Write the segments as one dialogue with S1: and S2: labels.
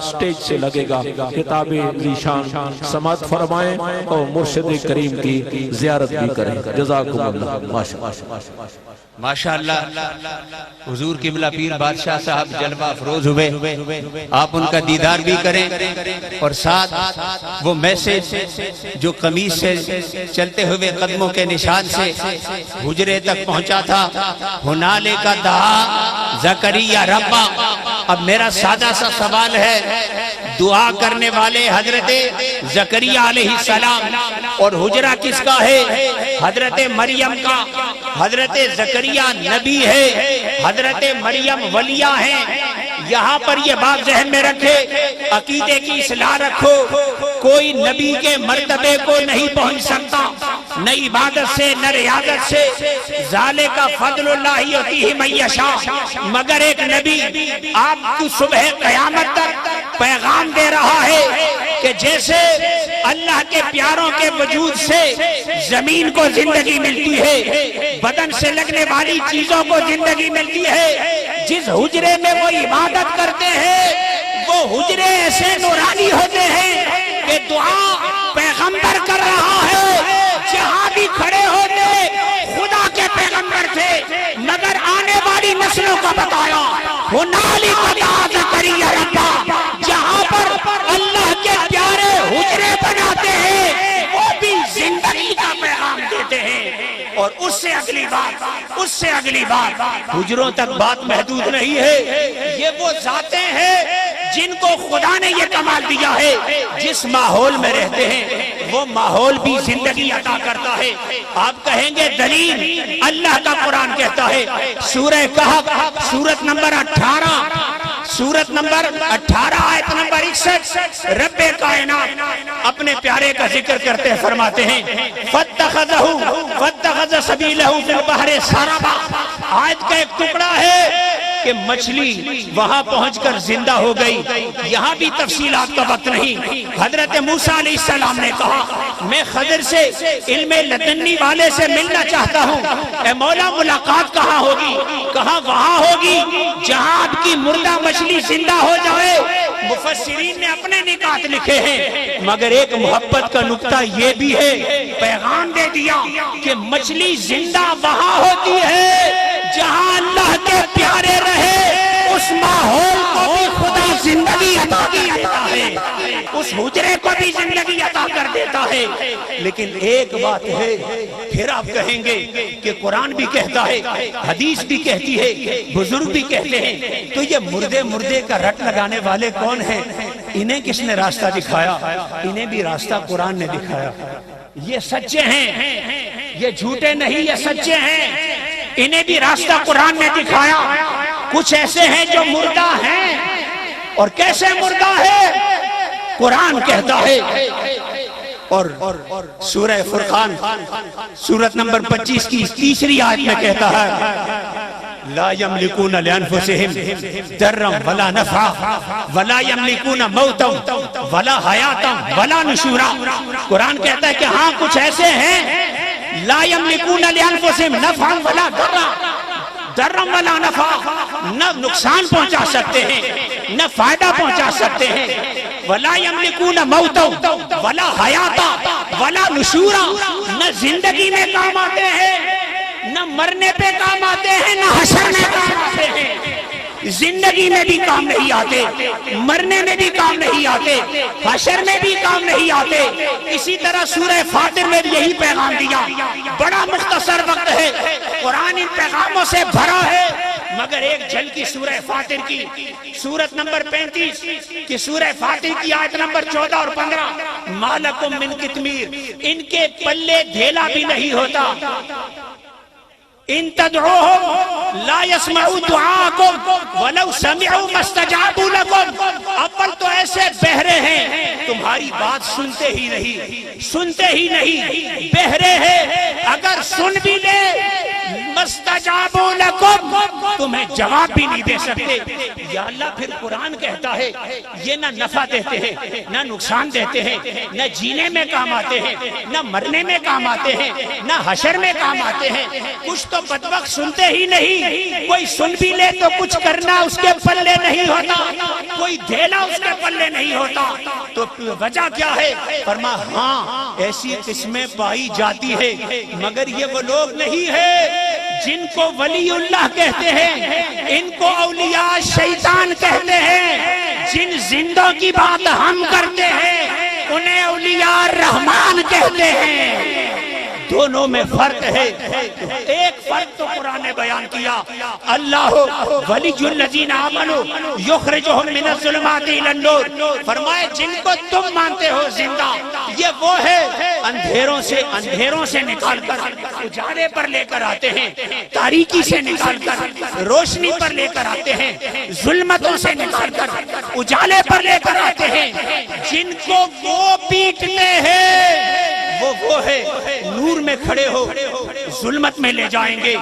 S1: Stage سے لگے گا، خطاب ذیشان سماعت فرمائیں اور مرشد کریم کی زیارت بھی کریں. جزاکم اللہ.
S2: ماشاءاللہ حضور قبلہ پیر بادشاہ صاحب جلوہ افروز ہوئے، آپ ان کا دیدار بھی کریں اور ساتھ وہ میسج جو قمیص سے چلتے ہوئے قدموں کے نشان سے حجرے تک پہنچا تھا، ہنالک دعا زکریا ربا. اب میرا سادہ سا سوال ہے، دعا کرنے والے حضرت زکریا علیہ السلام اور حجرہ کس کا ہے؟ حضرت مریم کا. حضرت زکریا نبی ہے، حضرت مریم ولیہ ہیں. یہاں پر یہ بات ذہن میں رکھے، عقیدے کی اصلاح رکھو. کوئی نبی کے مرتبے کو نہیں پہنچ سکتا، نہ عبادت سے نہ ریاضت سے. ذالک فضل اللہ یؤتیہ من یشاء. مگر ایک نبی آپ کی صبح قیامت تک پیغام دے رہا ہے کہ جیسے اللہ کے پیاروں کے وجود سے زمین کو زندگی ملتی ہے، بدن سے لگنے والی چیزوں کو زندگی ملتی ہے، جس حجرے میں وہ عبادت کرتے ہیں وہ حجرے ایسے نورانی ہوتے ہیں کہ دعا پیغمبر کر رہا ہے. جہاں بھی کھڑے ہوتے خدا کے پیغمبر تھے، مگر آنے والی نسلوں کا بتایا ہنالک دعا زکریا ربا. جہاں پر اللہ کے پیارے حجرے بناتے ہیں وہ بھی زندگی کا پیغام دیتے ہیں. اور اس سے اگلی بات حجروں تک بات محدود نہیں ہے. یہ وہ ذاتیں ہیں جن کو خدا نے یہ کمال دیا ہے، جس ماحول میں رہتے ہیں وہ ماحول بھی زندگی عطا کرتا ہے. آپ کہیں گے دلیل؟ اللہ کا قرآن کہتا ہے سورہ کہف سورت نمبر 18 آیت نمبر 61، رب کائنات اپنے پیارے کا ذکر کرتے ہیں، فرماتے ہیں فاتخذ سبیلہ فی البحر سربا. آیت کا ایک ٹکڑا ہے کہ مچھلی وہاں پہنچ کر زندہ ہو گئی. یہاں بھی تفصیلات کا وقت نہیں. حضرت موسیٰ علیہ السلام نے کہا میں خضر سے علم لدنی والے سے ملنا چاہتا ہوں. اے مولا ملاقات کہاں ہوگی؟ کہاں وہاں ہوگی جہاں آپ کی مردہ مچھلی زندہ ہو جائے. مفسرین نے اپنے نکات لکھے ہیں، مگر ایک محبت کا نقطہ یہ بھی ہے، پیغام دے دیا کہ مچھلی زندہ وہاں ہوتی ہے جہاں اللہ کے پیارے رہے. اس ماحول کو بھی خدا زندگی عطا کر دیتا ہے، اس حجرے کو بھی زندگی عطا کر دیتا ہے. لیکن ایک بات ہے، پھر آپ کہیں گے کہ قرآن بھی کہتا ہے، حدیث بھی کہتی ہے، بزرگ بھی کہتے ہیں، تو یہ مردے کا رٹ لگانے والے کون ہیں؟ انہیں کس نے راستہ دکھایا؟ انہیں بھی راستہ قرآن نے دکھایا. یہ سچے ہیں، یہ جھوٹے نہیں، یہ سچے ہیں. انہیں بھی راستہ قرآن نے دکھایا. کچھ ایسے ہیں جو مردہ ہیں، اور کیسے مردہ ہے قرآن کہتا ہے. اور سورہ فرقان سورت نمبر 25 کی تیسری آیت میں کہتا ہے لا یملکون لانفسہم ضرا ولا نفعا ولا یملکون موتا ولا حیاتا ولا نشورا. قرآن کہتا ہے کہ ہاں کچھ ایسے ہیں لا یملکون لانفسہم نفعا ولا ضرا ولا نفعا، نہ نقصان پہنچا سکتے ہیں نہ فائدہ پہنچا سکتے ہیں. ولا یملکون موتا ولا حیاتا ولا نشورا، نہ زندگی میں کام آتے ہیں نہ مرنے پہ کام آتے ہیں نہ حشر میں کام آتے ہیں. زندگی میں بھی کام نہیں آتے، مرنے میں بھی کام نہیں آتے، حشر میں بھی کام نہیں آتے. اسی طرح سورہ فاطر میں بھی یہی پیغام دیا. بڑا مختصر وقت ہے، قرآن ان پیغاموں سے بھرا ہے. مگر ایک جھلکی سورہ فاطر کی سورت نمبر 35 کی سورہ فاطر کی آیت نمبر 14 اور 15، مالکم من قطمیر، ان کے پلے دھیلا بھی نہیں ہوتا. ان تدعوهم لا يسمعوا دعاءكم ولو سمعوا ما استجابوا لكم. اول تو ایسے بہرے ہیں تمہاری بات سنتے ہی نہیں، بہرے ہیں. اگر سن بھی لے مستجابوا لکم، تمہیں جواب بھی نہیں دے سکتے۔ یا اللہ پھر قرآن کہتا ہے یہ نہ نفع دیتے ہیں نہ نقصان دیتے ہیں، نہ جینے میں کام آتے ہیں نہ مرنے میں کام آتے ہیں نہ حشر میں کام آتے ہیں۔ کچھ تو بدبخت سنتے ہی نہیں، کوئی سن بھی لے تو کچھ کرنا اس کے پلے نہیں ہوتا، کوئی دھیلا اس کے پلے نہیں ہوتا۔ تو وجہ کیا ہے؟ فرما ہاں ایسی قسمیں پائی جاتی ہے، مگر یہ وہ لوگ نہیں ہے جن کو ولی اللہ کہتے ہیں، ان کو اولیاء شیطان کہتے ہیں۔ جن زندوں کی بات ہم کرتے ہیں انہیں اولیاء رحمان کہتے ہیں۔ دونوں میں فرق ہے۔ ایک فرق تو قرآن نے بیان کیا، اللہ ولی الذین آمنوا یخرجہم من الظلمات الی النور، فرمائے جن کو تم مانتے ہو زندہ، یہ وہ ہے اندھیروں سے نکال کر اجالے پر لے کر آتے ہیں، تاریکی سے نکال کر روشنی پر لے کر آتے ہیں، ظلمتوں سے نکال کر اجالے پر لے کر آتے ہیں۔ جن کو وہ پیٹتے ہیں وہ ہے نور میں کھڑے ہو ظلمت میں لے جائیں گے،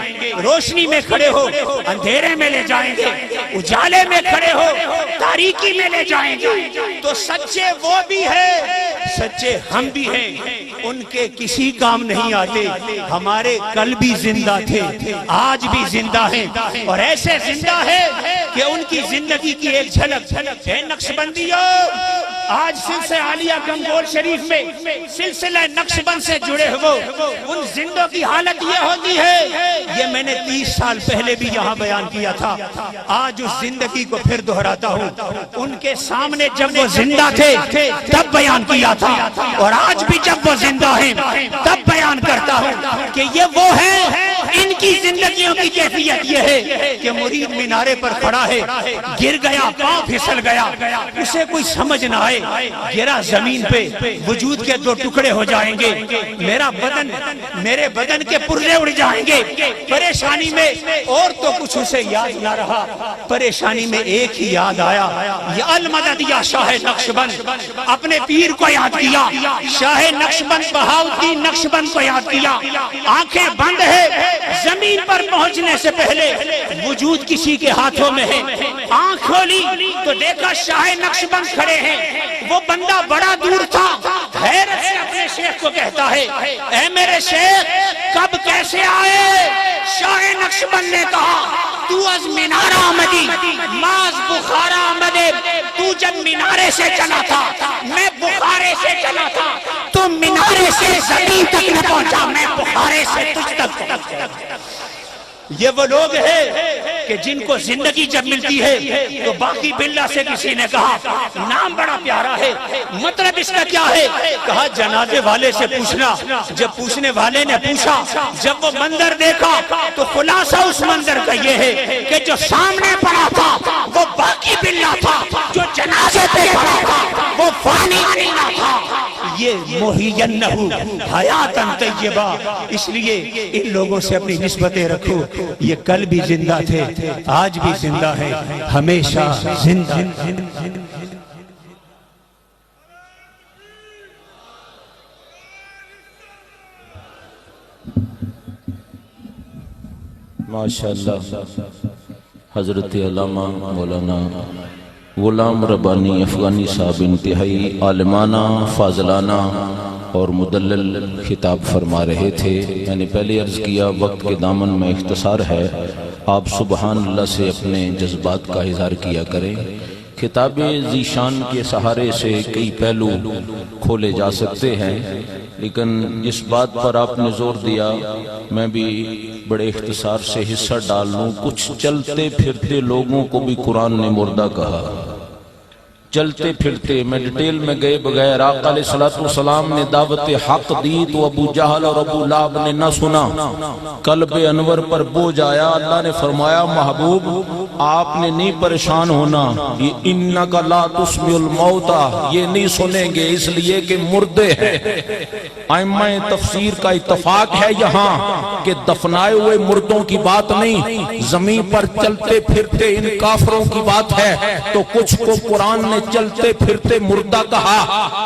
S2: روشنی میں کھڑے ہو اندھیرے میں لے جائیں گے، اجالے میں کھڑے ہو تاریکی میں لے جائیں گے۔ تو سچے وہ بھی ہیں، سچے ہم بھی ہیں، ان کے کسی کام نہیں آتے۔ ہمارے کل بھی زندہ تھے، آج بھی زندہ ہیں، اور ایسے زندہ ہیں کہ ان کی زندگی کی ایک جھلک ہے۔ نقشبندیوں، آج سلسلہ عالیہ گنگول شریف میں سلسلہ نقشبند سے جڑے ہوئے ان زندوں کی حالت یہ ہوتی ہے، یہ میں نے 30 سال پہلے بھی یہاں بیان کیا تھا، آج اس زندگی کو پھر دہراتا ہوں۔ ان کے سامنے جب وہ زندہ تھے تب بیان کیا تھا، اور آج بھی جب وہ زندہ ہیں تب بیان کرتا ہوں کہ یہ وہ ہیں۔ ان کی زندگیوں کی کیفیت یہ ہے کہ مرید مینارے پر کھڑا ہے، گر گیا، پاؤں پھسل گیا، اسے کوئی سمجھ نہ آئے، گرا زمین پہ، وجود کے 2 ٹکڑے ہو جائیں گے، میرے بدن کے پرزے اڑ جائیں گے۔ پریشانی میں اور تو کچھ اسے یاد نہ رہا، پریشانی میں ایک ہی یاد آیا، یا المدد یا شاہ نقشبند، اپنے پیر کو یاد کیا، شاہ نقشبند بہاؤالدین نقشبند کو یاد کیا۔ آنکھیں بند ہے، زمین پر پہنچنے سے پہلے وجود کسی کے ہاتھوں میں ہے، آنکھ کھولی تو دیکھا شاہ نقشبند کھڑے ہیں۔ وہ بندہ بڑا دور تھا، حیرت سے اپنے شیخ کو کہتا ہے اے میرے شیخ کب کیسے آئے؟ شاہ نقشبند نے کہا تو از مینار آمدی ماز بخارا آمدے، تو جب مینارے سے چلا تھا میں بخارے سے چلا تھا، تو مینارے سے زمین تک نہ پہنچا، میں بخارے سے تجھ تک پہنچا۔ یہ وہ لوگ ہیں کہ جن کو زندگی جب ملتی ہے تو باقی باللہ سے کسی نے کہا نام بڑا پیارا ہے، مطلب اس کا کیا ہے؟ کہا جنازے والے سے پوچھنا۔ جب پوچھنے والے نے پوچھا، جب وہ منظر دیکھا تو خلاصہ اس منظر کا یہ ہے کہ جو سامنے پڑا تھا وہ باقی باللہ تھا، جو جنازے پہ پڑا تھا وہ فانی باللہ تھا۔ یہ محینہو حیاتاً طیبہ، اس لیے ان لوگوں سے اپنی نسبتیں رکھو۔ یہ کل بھی زندہ تھے، آج بھی زندہ ہے، ہمیشہ زندہ۔
S1: ماشاءاللہ حضرت علامہ مولانا غلام ربانی افغانی صاحب انتہائی عالمانہ، فاضلانہ اور مدلل خطاب فرما رہے تھے۔ میں نے پہلے عرض کیا وقت کے دامن میں اختصار ہے، آپ سبحان اللہ سے اپنے جذبات کا اظہار کیا کریں۔ خطاب ذیشان کے سہارے سے کئی پہلو کھولے جا سکتے ہیں، لیکن اس بات پر آپ نے زور دیا، میں بھی بڑے اختصار سے حصہ ڈال لوں۔ کچھ چلتے پھرتے لوگوں کو بھی قرآن نے مردہ کہا، چلتے پھرتے، میں ڈیٹیل میں گئے بغیر آقا علیہ السلام نے دعوت حق دی تو ابو جہل اور ابو لہب نے نہ سنا، قلب انور پر بوجھ آیا۔ اللہ نے فرمایا محبوب آپ نے نہیں پریشان ہونا، یہ انکا لا تسمع الموتى یہ نہیں سنیں گے اس لیے کہ مردے ہیں۔ ائمہ تفسیر کا اتفاق ہے یہاں کہ دفنائے ہوئے مردوں کی بات نہیں، زمین پر چلتے پھرتے ان کافروں کی بات ہے۔ تو کچھ کو قرآن نے چلتے پھرتے مردہ کہا،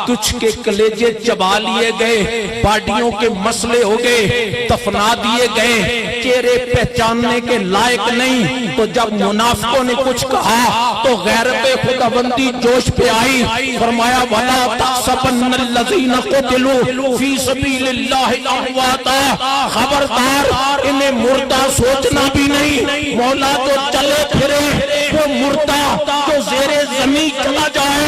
S1: کچھ کے کلیجے چبا لیے گئے، باڈیوں کے مسئلے ہو گئے، دفنا دیے گئے، چہرے پہچاننے کے لائق نہیں۔ تو جب منافقوں نے کچھ کہا تو غیرت خداوندی جوش پہ آئی، فرمایا وَلَا تَحْسَبَنَّ الَّذِينَ قُتِلُوا فِي سَبِيلِ اللَّهِ أَمْوَاتًا، خبردار انہیں مردہ سوچنا بھی نہیں۔ مولا تو چلے پھرے، وہ مردہ جو زیر زمین چلا جائے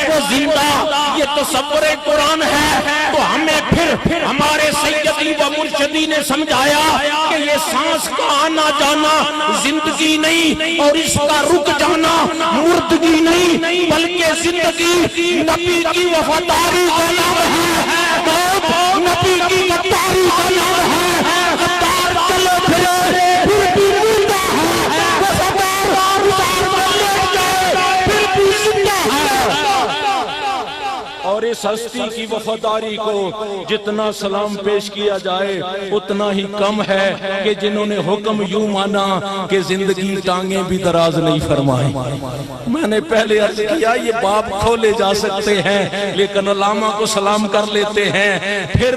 S1: وہ زندہ، یہ تصور قرآن ہے۔ تو ہمیں پھر ہمارے سیدی و مرشدی نے سمجھایا کہ یہ سانس کا آنا جانا زندگی نہیں، اور اس کا رک جانا مردگی نہیں، بلکہ زندگی نبی کی وفاداری کا نام ہے، موت نبی کی غداری کا نام ہے۔ غدار چلے پھرے پھر بھی مردہ ہے، وفادار لے جائے پھر بھی زندہ ہے۔ اور اس ہستی کی وفاداری کو جتنا سلام پیش کیا جائے اتنا ہی کم ہے کہ جنہوں نے حکم یوں مانا کہ زندگی ٹانگیں بھی دراز نہیں فرمائیں۔ میں نے پہلے عرض کیا یہ باب کھولے جا سکتے ہیں لیکن علامہ کو سلام کر لیتے ہیں۔ پھر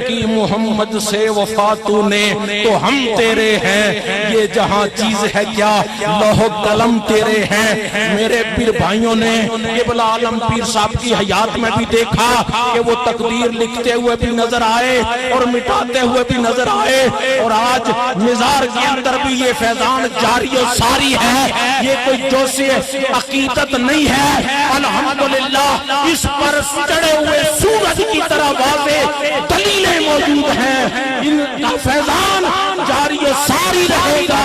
S1: کی محمد سے وفا تو نے تو ہم تیرے ہیں، یہ جہاں چیز ہے کیا لوح قلم تیرے ہیں۔ میرے پیر بھائیوں نے قبلہ عالم پیر صاحب کی حیات میں بھی دیکھا کہ وہ تقدیر لکھتے ہوئے بھی نظر آئے اور مٹاتے ہوئے بھی نظر آئے، اور آج مزار کے اندر بھی یہ فیضان جاری و ساری ہے۔ یہ کوئی جوشِ عقیدت نہیں ہے، الحمدللہ اس پر چڑھے ہوئے سورج کی طرح واضح دلیلیں موجود ہیں۔ ان کا فیضان جاری و ساری رہے گا،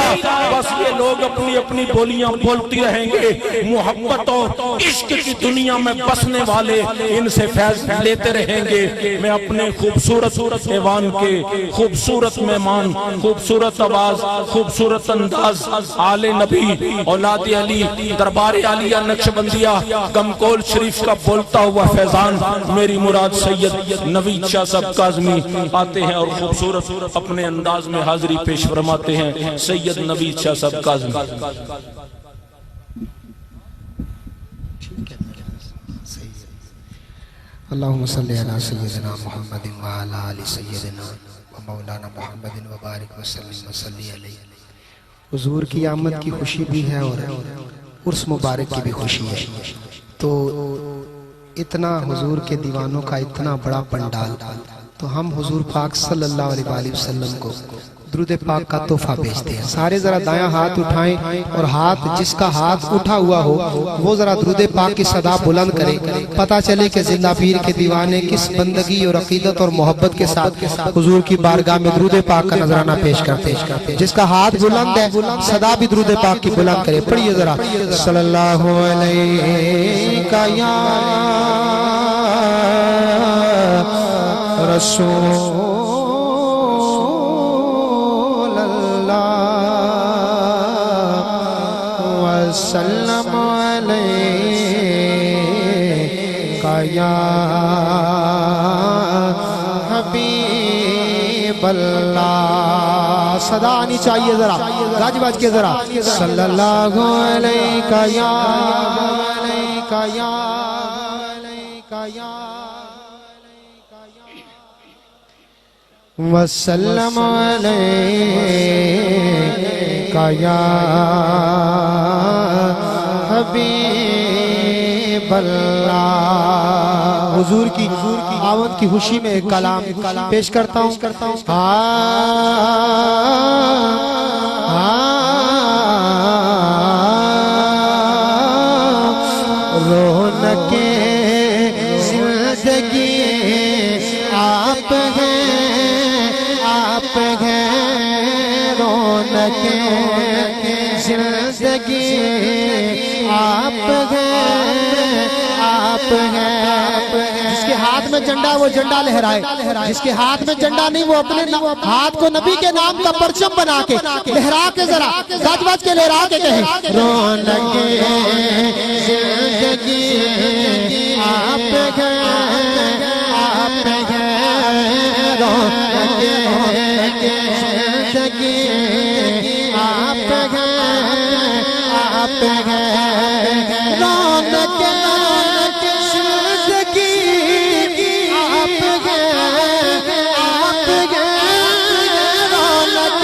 S1: بس یہ لوگ اپنی اپنی بولیاں بولتی رہیں گے۔ محبت اور عشق کی دنیا میں بسنے والے ان سے فیض لیتے رہیں گے۔ میں اپنے خوبصورت ایوان کے خوبصورت مہمان، خوبصورت آواز، خوبصورت انداز، آل نبی، اولاد علی، دربار عالیہ نقشبندیہ گمکول شریف کا بولتا ہوا فیضان میری مراد سید نوید شاہ صاحب کاظمی آتے ہیں اور خوبصورت اپنے انداز میں حاضری پیش فرماتے ہیں۔ سید نوید شاہ صاحب کاظمی۔
S3: اللہم صلی علی سیدنا محمد وعلی آل سیدنا مولانا محمد وبارک وسلم وصلی علیہ۔ حضور کی آمد کی خوشی بھی ہے اور عرس مبارک کی بھی خوشی ہے، تو اتنا حضور کے دیوانوں کا اتنا بڑا پنڈال، تو ہم حضور پاک صلی اللہ علیہ وآلہ وسلم کو درود پاک کا تحفہ بھیجتے ہیں۔ سارے ذرا دایاں ہاتھ اٹھائیں اور ہاتھ جس کا ہاتھ اٹھا ہوا ہو وہ ذرا درود پاک کی صدا بلند کرے، پتہ چلے کہ زندہ پیر کے دیوانے کس بندگی اور عقیدت اور محبت کے ساتھ حضور کی بارگاہ میں درود پاک کا نذرانہ پیش کرتے ہیں۔ جس کا ہاتھ بلند ہے صدا بھی درود پاک کی بلند کرے۔ پڑھیے ذرا صلی اللہ علیہ یا رسول وسلم علیکہ یا حبیب اللہ۔ صدا آنی چاہیے ذرا گاج باج کے ذرا صلی اللہ علیکہ یا علیکہ یا علیکہ یا وسلم علیکہ یا حبیب اللہ۔ حضور کی آمد کی خوشی میں ایک کلام پیش کرتا ہوں۔ رونق زندگی آپ ہیں، آپ ہیں رونق زندگی آپ ہیں، آپ ہیں۔ جس کے ہاتھ میں
S4: میں جھنڈا وہ جھنڈا لہرائے، جس کے ہاتھ میں جھنڈا نہیں وہ اپنے ہاتھ کو نبی کے نام کا پرچم بنا کے لہرا کے ذرا گج بج کے لہرا کے کہے رونق زندگی آپ ہے، آپ ہے رونق زندگی آپ ہے، آپ ہے رونق زندگی آپ ہے، آپ ہے رونق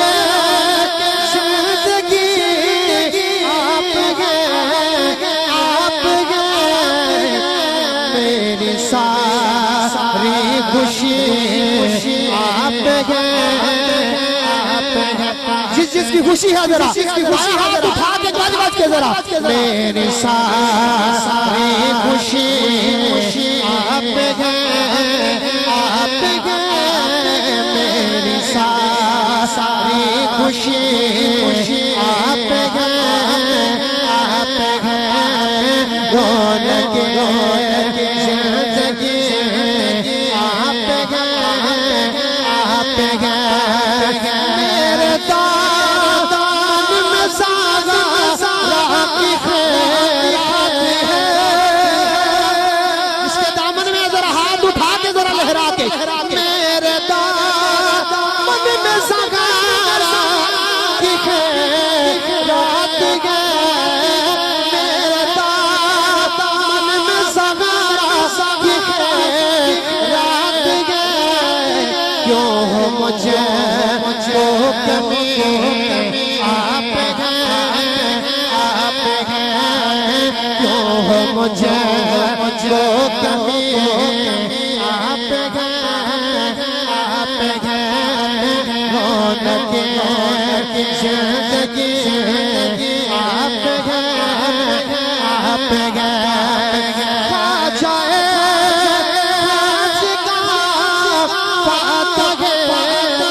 S4: زندگی آپ ہے، آپ ہے میری ساری خوشی آپ ہے، آپ ہے جس کی خوشی ہے ذرا ہاتھ اٹھا کے گج بج کے ذرا میری ساری خوشی آپ ہے، آپ ہے میری ساری خوشی آپ ہے، آپ ہے رونق زندگی آپ ہے، آپ ہے میرے دامن میں ساغا کی خیرات ہے، اس کے دامن میں ذرا ہاتھ اٹھا کے ذرا لہرا کے میرے دامن میں ساغا کی خیرات ہے، میرے دامن میں ساغا کی خیرات ہے، کیوں ہو مجھے وہ کمی آپ ہے، آپ ہے کیوں ہو مجھے وہ کمی آپ ہے، آپ ہے رونق زندگی آپ ہے، آپ ہے کھا جائے آج کا فاتح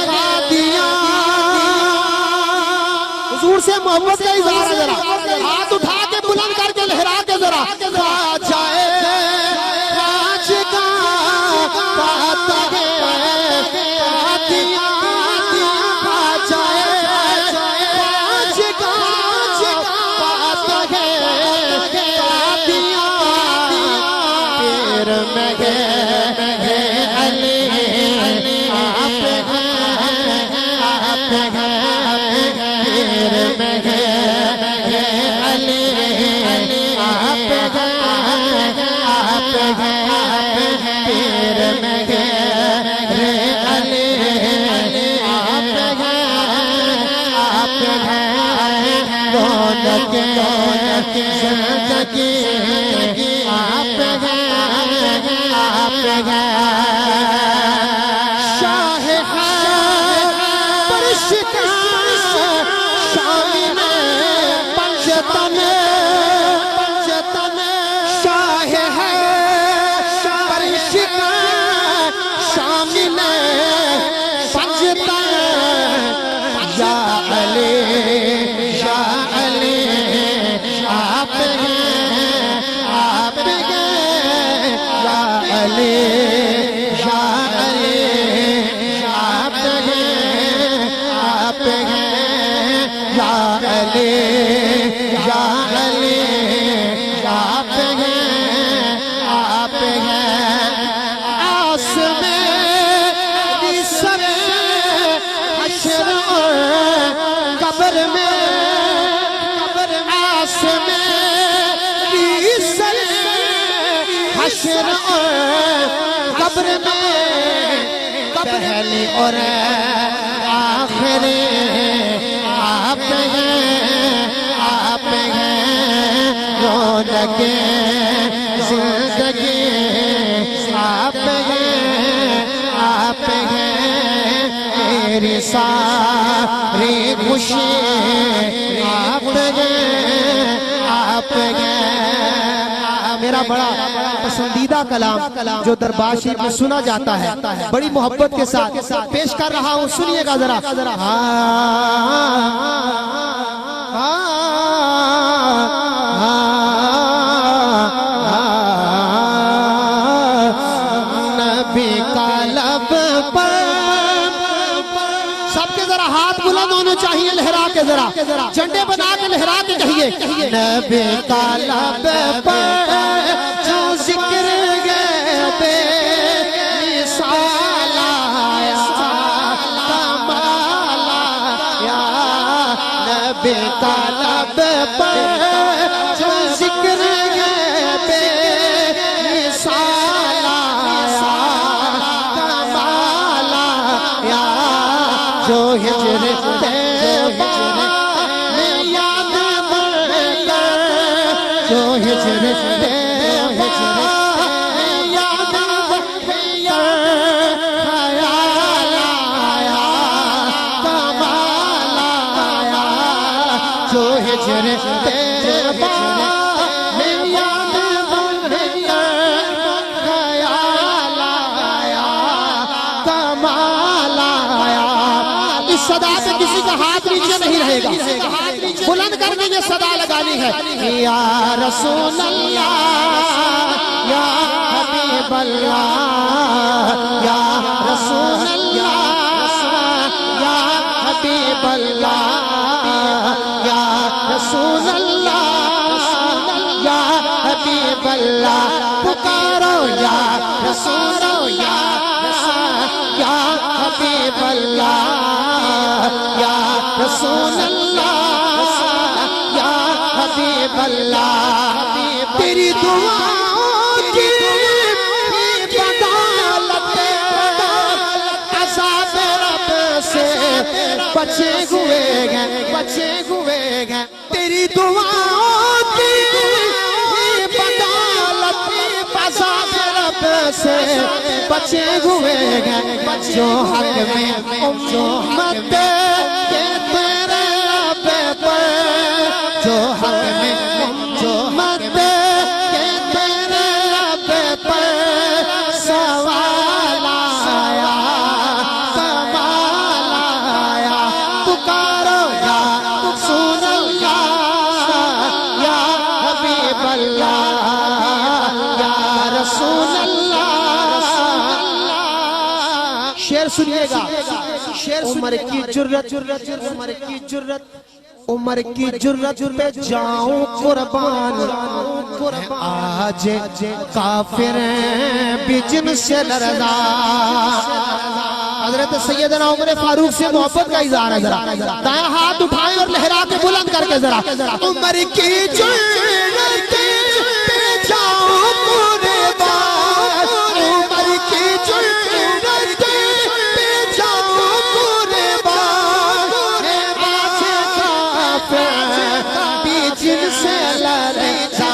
S4: قادیاں، حضور سے محبت کا اظہار ہے ذرا ہاتھ اٹھا کے بلند کر کے لہرا کے ذرا کھا جائے آج کا فاتح قادیاں، کھا جائے آج کا فاتح قادیاں، پیر میں ہے علی آپ ہے، آپ ہے پیر میں ہے علی آپ ہے، آپ ہے پیر میں ہے علی آپ ہے، آپ ہے رونق زندگی آپ ہے، آپ ہے شاہ شامی میں پنجتن شاہ ہے پرشکا شامی میں پنجتن یا علی آپ ہے، آپ ہے یا علی آپ ہے، آپ ہے یا علی آپ ہے، آپ ہے آس میری سر حشر قبر میں، آس میری سر حشر قبر میں پہلی اور آخری آپ ہیں، آپ ہیں رونق زندگی آپ ہیں، آپ ہیں میری ساری خوشی آپ ہیں، آپ ہیں میرا بڑا پسندیدہ کلام جو دربار شریف میں سنا جاتا ہے بڑی محبت کے ساتھ پیش کر رہا ہوں، سنیے گا ذرا دکھنے چاہیے لہرا کے ذرا جھنڈے بنا کے لہرا کے کہیے نبی کا لب پر جو ذکر بے مثال آیا کمال آیا نبی کا لب پر جو ذکر بے مثال آیا کمال آیا جو ہجر طیبہ میں یاد بر کر جو ہجر طیبہ میں یاد بر خیال آیا کمال آیا جو ہجر طیبہ میں یاد بر خیال آیا کمال آیا اس صدا سے کسی کا ہاتھ نیچے نہیں رہے گا بلند کر کے یہ صدا لگانی ہے یا رسول اللہ یا حبیب اللہ یا رسول اللہ یا حبیب اللہ یا رسول اللہ یا حبیب اللہ پکارو یا رسول یا حبیب اللہ یا رسول اللہ یا حبیب اللہ تیری دعاؤں کی بدولت عذاب رب سے بچے ہوئے گئے تیری دعاؤں کی بدولت عذاب رب سے بچے ہوئے گئے جو حق میں امت کے تیرے لب پر جو حق میں امت کے تیرے لب پر سوال آیا کمال آیا پکارو یا رسول اللہ یا حبیب اللہ یا رسول اللہ شعر سنیے گا عمر کی جرت عمر کی جرت پہ جاؤں قربان آج کافر بھی جن سے لرزا حضرت سیدنا عمر فاروق سے محبت کا اظہار ہے ذرا دائیں ہاتھ اٹھائیں اور لہرا کے بلند کر کے ذرا عمر کی جرت پہ جاؤں قربان عمر کی جرت پہ جاؤں قربان آج کافر بھی جن سے لرزا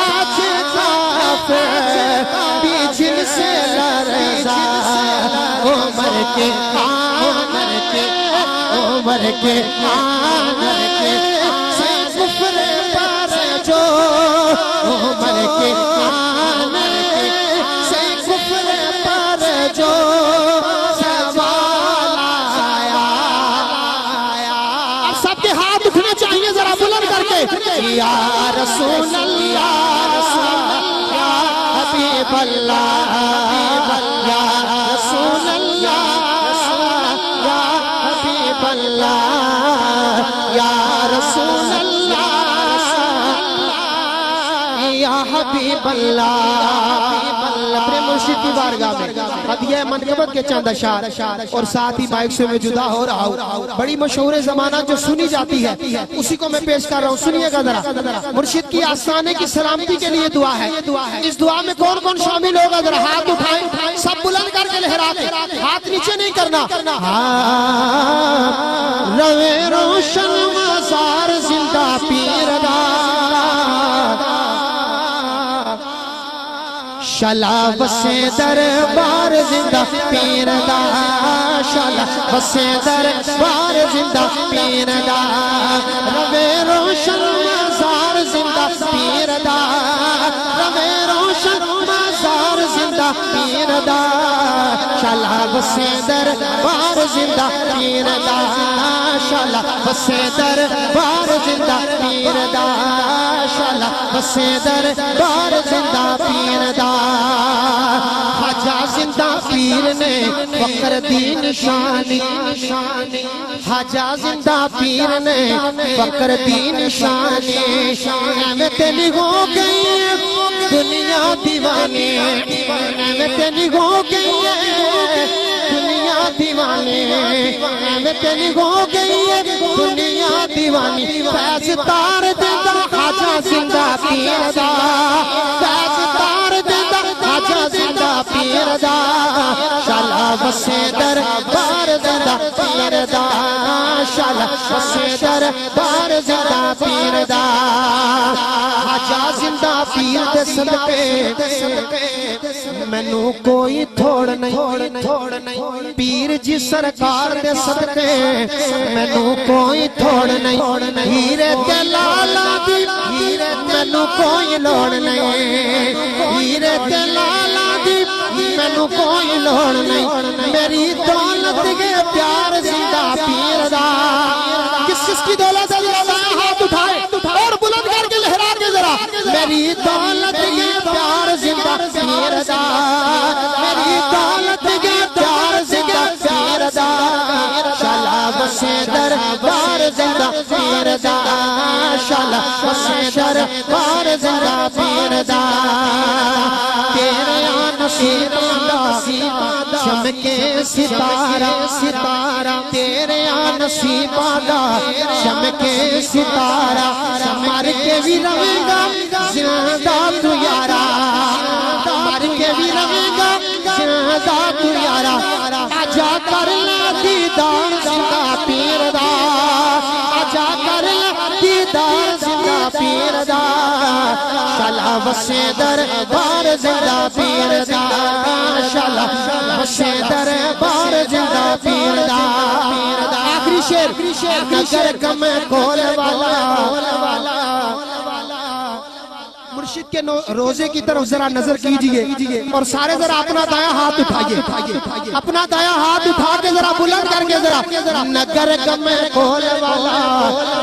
S4: آج کافر بھی جن سے لرزا عمر کے سے کفر پر جو عمر کے سے کفر پر جو سوال آیا اب سب کے ہاتھ اٹھنے چاہیے ذرا بلند کر کے یا رسول اللہ یا حبیب اللہ یا رسول اللہ یا حبیب اللہ یا رسول اللہ یا حبیب اللہ اپنے مرشد کی بارگاہ میں ہدیہ منقبت کے چند اشعار اور ساتھ ہی مائک سے میں جدا ہو رہا ہوں بڑی مشہور زمانہ جو سنی جاتی ہے اسی کو میں پیش کر رہا ہوں سنیے گا ذرا مرشد کی آستانے کی سلامتی کے لیے دعا ہے اس دعا میں کون کون شامل ہوگا ذرا ہاتھ اٹھائیں سب بلند کر کے لہرا کے ہاتھ نیچے نہیں کرنا روے روشن مزار زندہ پیردا شلا بسے دربار زندہ پیردا شلا بسے دربار زندہ پیردا روے روشن مزار زندہ پیردا روے روشن مزار زندہ پیردا شلا بسے دربار زندہ پیردا شلا بسے دربار زندہ پیردا شلا بسے دربار زندہ پیردا خواجہ زندہ پیر نے نے فخر دین شانی حاجہ زندہ پیر نے فخر دین شانی میں تیلی ہو گئی دنیا دیوانی میں تیلی ہو گئی دنیا دیوانی میں تیلی ہو گئی دنیا دیوانی فیض تار دیدہ حاجہ زندہ پیر دا فیض تار دیدہ حاجہ زندہ پیر دا شالا بسے در بار زندہ پیر دا شالا بسے در بار زندہ پیر دا حاجہ زندہ پیر دے صدقے مینوں کوئی تھوڑ نہیں پیر جی سرکار دے صدقے مینوں کوئی تھوڑ نہیں ہیرے تے لالا دی مینوں کوئی لوڑ نہیں ہیرے تے لالا دی مینوں کوئی لوڑ نہیں میری دولت کے پیار زندہ پیر دا کس کی دولت ہے ذرا ہاتھ اٹھائے اور بلند کر کے لہرا کے ذرا میری دولت کے پیار زندہ پیر دا میری دولت کے پیار زندہ پیر دا شالا بسے در بار زندہ پیر دا شالا بسے در بار زندہ پیر دا تیرے نصیب دا چمکے ستارہ تیرے نصیب دا چمکے ستارہ مر کے بھی رہے گا زندہ تو یارا مر کے بھی رہے گا زندہ تو یارا آجا کر لا دیدار زندہ پیر دا آجا کر لا دیدار زندہ پیر دا شالا بسے در بار زندہ پیر دا شالا بسے در بار زندہ پیر دا آخری شیر نگر کم کھول والا مرشد کے روزے کی طرف ذرا نظر کیجئے اور سارے ذرا اپنا دایاں ہاتھ اٹھائیے اپنا دایاں ہاتھ اٹھا کے ذرا بلند کر کے ذرا نگر کم کھول والا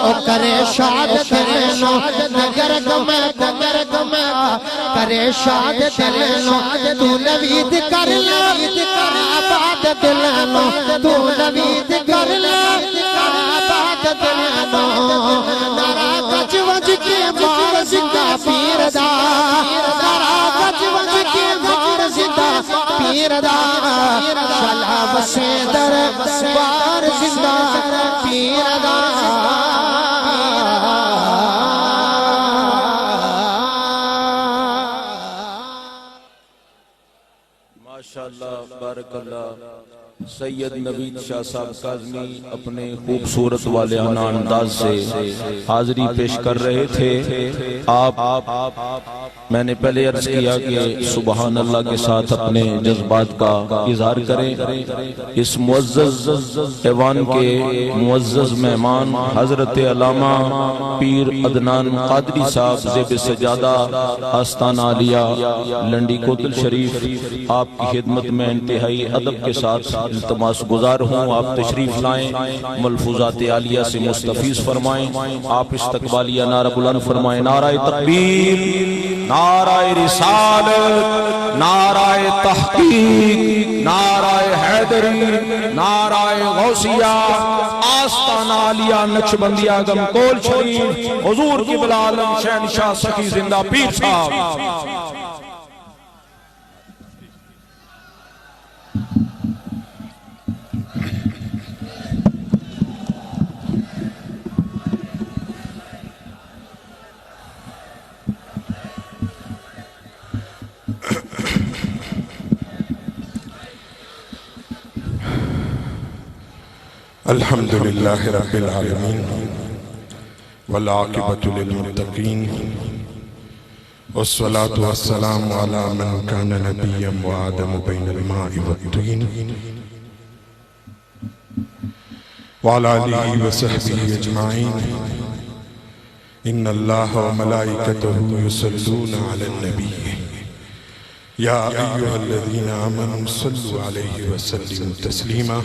S4: او کرے شاد دلنو نگر کم کرے شاد دلنو تو نوید کر لے آباد دلنو تو نوید کر لے آباد دلنو نارا کچ وج کے مار زندہ پیر دا نارا کچ وج کے مار زندہ پیر دا شالا بسے در بار زندہ پیر دا
S1: ماشاءاللہ بارک اللہ سید نوید شاہ صاحب کاظمی اپنے خوبصورت والہانہ انداز سے حاضری پیش کر رہے تھے آپ میں نے پہلے عرض کیا کہ سبحان اللہ کے ساتھ اپنے جذبات کا اظہار کریں اس معزز ایوان کے معزز مہمان حضرت علامہ پیر عدنان قادری صاحب زیب سجادہ آستانہ عالیہ لنڈی کوتل شریف آپ کی خدمت میں انتہائی ادب کے ساتھ التماس گزار ہوں آپ تشریف لائیں ملفوظات عالیہ سے مستفیض فرمائیں آپ استقبالیہ نعرہ بلند فرمائیں نعرہ تکبیر نعرہ رسالت نعرہ تحقیق نعرہ حیدری نعرہ غوثیہ آستانہ عالیہ نقشبندیہ گمکول شریف حضور کی بلالم شہنشاہ سخی زندہ پیر صاحب
S5: الحمدللہ رب العالمین والعاقبۃ للمتقین والصلاة والسلام علی من کان نبیا وآدم بین الماء والطین وعلی آلہ وصحبہ اجمعین ان اللہ وملائکتہ یصلون علی النبی یا ایہا الذین آمنوا صلوا علیہ وسلموا تسلیما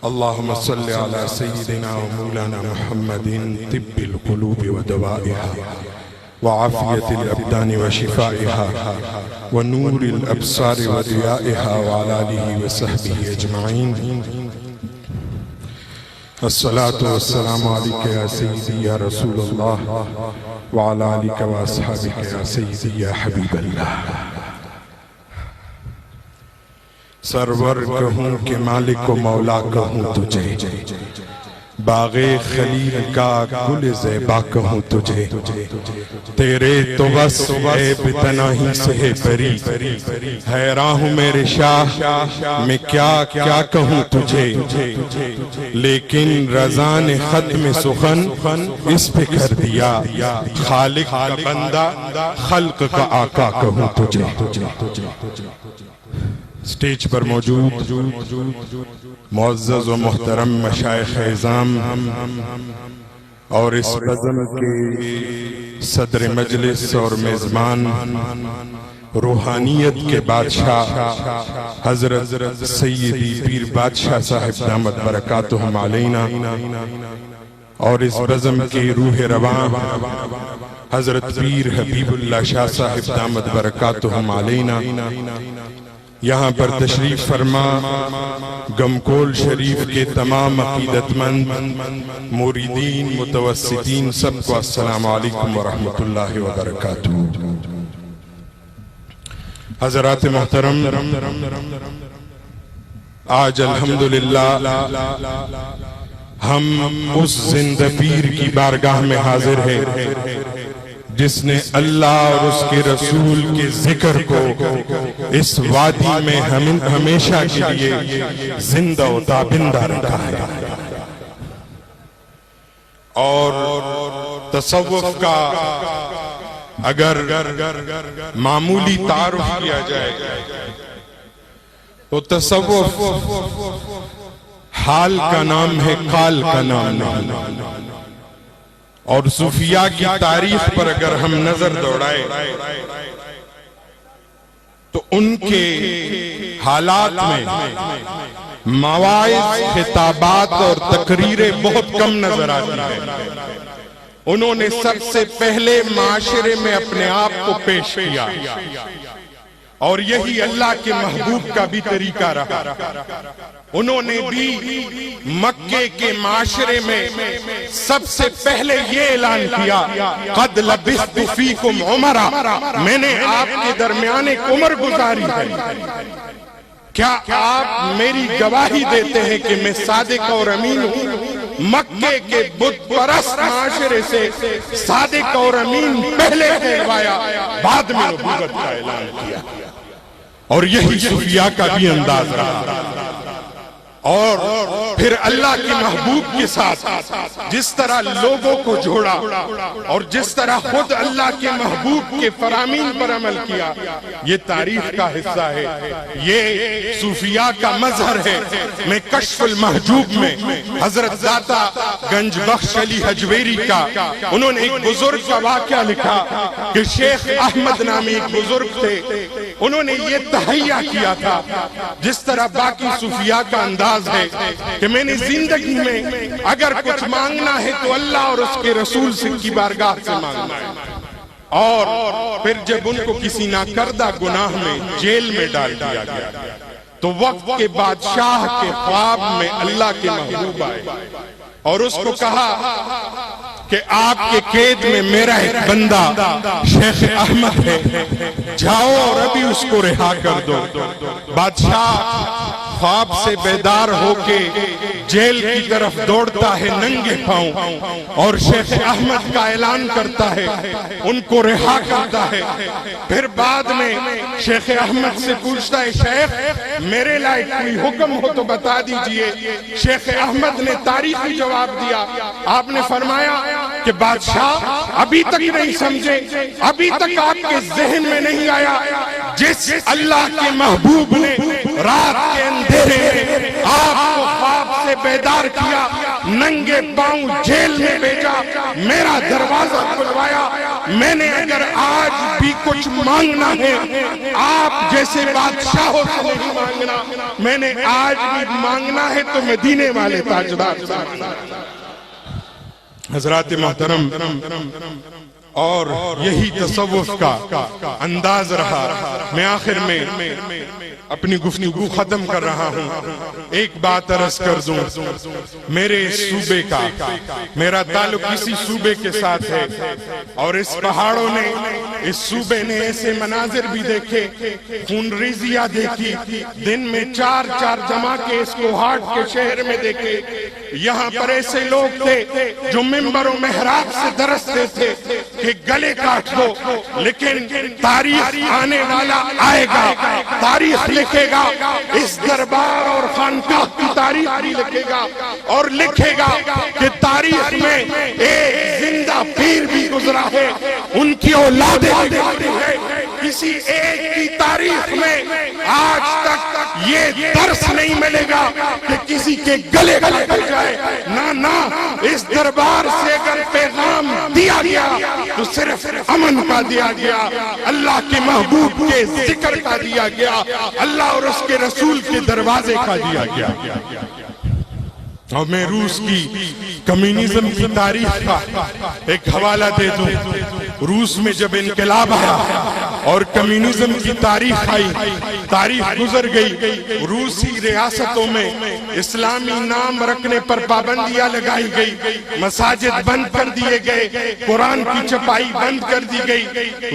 S5: اللہم صل علی سیدنا و مولانا محمد طب القلوب و دوائها وعافية الأبدان وشفائها ونور الأبصار وضيائها وعلى آله وصحبه أجمعين. الصلاة والسلام عليك يا سيدي يا رسول الله وعلى آلك وأصحابك يا سيدي يا حبيب الله. سرور کہوں کہ مالک و مولا کہوں تجھے، باغ خلیل کا گل زیبا کہوں تجھے، تیرے تو بس عیب تنہی سے ہے بری، حیران ہوں میرے شاہ میں کیا کیا کہوں تجھے، لیکن رضا نے ختم سخن اس پہ کر دیا، خالق کا بندہ خلق کا آقا کہوں تجھے. سٹیج پر موجود معزز و محترم مشائخ اعظام اور اس بزم کے صدر مجلس اور میزبان، روحانیت کے بادشاہ حضرت سیدی پیر بادشاہ صاحب دامت برکاتہم علینا، اور اس بزم کے روح رواں حضرت پیر حبیب اللہ شاہ صاحب دامت برکاتہم علینا، یہاں پر تشریف فرما گمکول شریف کے تمام عقیدت مند موریدین متوسطین سب کو السلام علیکم ورحمۃ اللہ وبرکاتہ. حضرات محترم، آج الحمدللہ ہم اس زندہ پیر کی بارگاہ میں حاضر ہیں جس نے اللہ اور اس کے رسول کے ذکر کو اس وادی میں ہمیشہ کے لیے زندہ و تابندہ رکھا ہے. اور تصوف کا اگر معمولی تعارف کیا جائے تو تصوف حال کا نام ہے، قال کا نام نہیں. اور صوفیاء کی تاریخ پر اگر ہم نظر دوڑائیں تو ان کے حالات میں مواعظ، خطابات اور تقریریں بہت کم نظر آتی ہیں. انہوں نے سب سے پہلے معاشرے میں اپنے آپ کو پیش کیا، اور یہی اللہ کے محبوب کا بھی طریقہ رہا. انہوں نے بھی مکے کے معاشرے میں سب سے پہلے یہ اعلان کیا، قد لبثت فیکم عمرا، میں نے آپ کے درمیان ایک عمر گزاری ہے. کیا آپ میری گواہی دیتے ہیں کہ میں صادق اور امین ہوں؟ مکے کے بت پرست معاشرے سے صادق اور امین پہلے کہلوایا، بعد میں نبوت کا اعلان کیا. اور یہی صوفیاء کا بھی انداز رہا. اور پھر اللہ کے محبوب کے ساتھ جس طرح لوگوں کو جوڑا اور جس طرح خود اللہ کے محبوب کے فرامین پر عمل کیا، یہ تاریخ کا حصہ ہے، یہ صوفیاء کا مظہر ہے. میں کشف المحجوب میں حضرت داتا گنج بخش علی حجویری کا، انہوں نے ایک بزرگ کا واقعہ لکھا کہ شیخ احمد نامی ایک بزرگ تھے، انہوں نے یہ تہیہ کیا تھا جس طرح باقی صوفیاء کا انداز ہے کہ میں نے زندگی میں اگر کچھ مانگنا ہے تو اللہ اور اس کے رسول سے کی بارگاہ سے مانگنا ہے. اور پھر جب ان کو کسی ناکردہ گناہ میں جیل میں ڈال دیا گیا تو وقت کے بادشاہ کے خواب میں اللہ کے محبوب آئے اور اس کو کہا کہ آپ کے قید میں میرا ایک بندہ شیخ احمد ہے، جاؤ اور ابھی اس کو رہا کر دو. بادشاہ خواب سے بیدار ہو کے جیل کی طرف دوڑتا ہے ننگے پاؤں اور شیخ احمد کا اعلان کرتا ہے، ان کو رہا کرتا ہے. پھر بعد میں شیخ احمد سے پوچھتا ہے، شیخ میرے لائق کوئی حکم ہو تو بتا دیجئے. شیخ احمد نے تاریخی جواب دیا. آپ نے فرمایا کہ بادشاہ ابھی تک نہیں سمجھے، ابھی تک آپ کے ذہن میں نہیں آیا جس اللہ کے محبوب نے رات کے اندھیرے میں آپ کو خواب سے بیدار کیا، ننگے پاؤں جیل میں بھیجا، میرا دروازہ کھلوایا. میں نے اگر آج بھی کچھ مانگنا ہے آپ جیسے بادشاہوں سے نہیں مانگنا، میں نے آج بھی مانگنا ہے تو مدینے والے تاجدار سے مانگنا. حضرات محترم، اور یہی تصوف کا انداز رہا. میں آخر میں اپنی گفتگو ختم کر رہا ہوں. ایک بات عرض کر دوں، میرے صوبے کا، میرا تعلق اسی صوبے کے ساتھ ہے، اور اس پہاڑوں نے، اس صوبے نے ایسے مناظر بھی دیکھے، خون ریزیاں دیکھی، دن میں 4 جمع کے اس کوہاٹ کے شہر میں دیکھے. یہاں پر ایسے لوگ تھے جو منبر و محراب سے درستے تھے کہ گلے کاٹ دو، لیکن تاریخ آنے والا آئے گا، تاریخ لکھے گا، اس دربار اور خانقاہ کی تاریخ بھی لکھے گا، اور لکھے گا کہ تاریخ میں ایک زندہ پیر بھی گزرا ہے، ان کی اولادیں بھی گزری ہے. کسی ایک کی تاریخ میں آج تک یہ درس نہیں ملے گا کہ کسی کے گلے کاٹے جائے. نہ، اس دربار سے اگر پیغام دیا گیا تو صرف امن کا دیا گیا، اللہ کے محبوب کے ذکر کا دیا گیا، اللہ اور اس کے رسول کے دروازے کا دیا گیا. اور میں روس کی کمیونزم کی تاریخ کا ایک حوالہ دے دوں. روس میں جب انقلاب آیا اور کمیونزم کی تاریخ آئی، تاریخ گزر گئی، روسی ریاستوں میں اسلامی نام رکھنے پر پابندیاں لگائی گئی، مساجد بند کر دیے گئے، قرآن کی چھپائی بند کر دی گئی.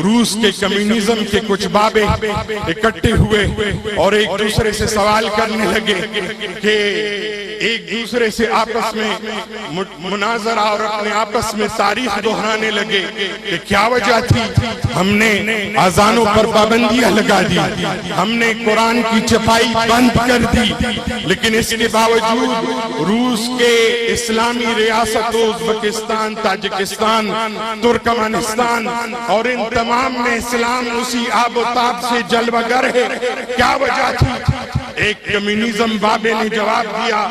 S5: روس کے کمیونزم کے کچھ بابے اکٹھے ہوئے اور ایک دوسرے سے سوال کرنے لگے کہ ایک دوسرے سے آپس میں مناظرہ اور اپنے آپس میں تاریخ دہرانے لگے کہ کیا وجہ تھی. ہم نے اذانوں پر پابندیاں لگا دی، ہم نے قرآن کی چھپائی بند کر دی، لیکن اس کے باوجود روس کے اسلامی ریاستوں ازبکستان، تاجکستان، ترکمانستان اور ان تمام میں اسلام اسی آب و تاب سے جلوہ گر ہے. کیا وجہ تھی؟ ایک کمیونزم بابے نے جواب دیا،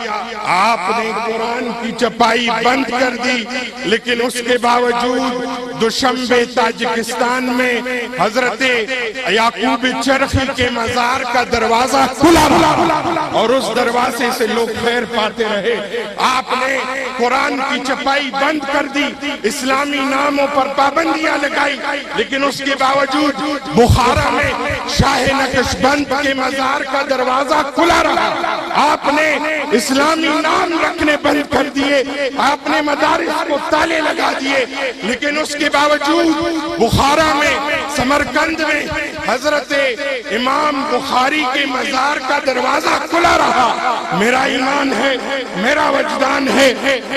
S5: آپ نے قرآن کی چھپائی بند کر دی، لیکن اس کے باوجود دوشنبے تاجکستان میں حضرت یعقوب چرخی کے مزار کا دروازہ کھلا رہا اور اس دروازے سے لوگ خیر پاتے رہے. آپ نے قرآن کی چھپائی بند کر دی، اسلامی ناموں پر پابندیاں لگائی، لیکن اس کے باوجود بخارا میں شاہ نقشبند کے مزار کا دروازہ کھلا رہا. آپ نے اسلامی نام رکھنے بند کر دیے، آپ نے مدارس کو تالے لگا دیے، لیکن اس کے باوجود بخارا میں، سمرقند میں حضرت امام بخاری کے مزار کا دروازہ کھلا رہا. میرا ایمان ہے، میرا وجدان ہے،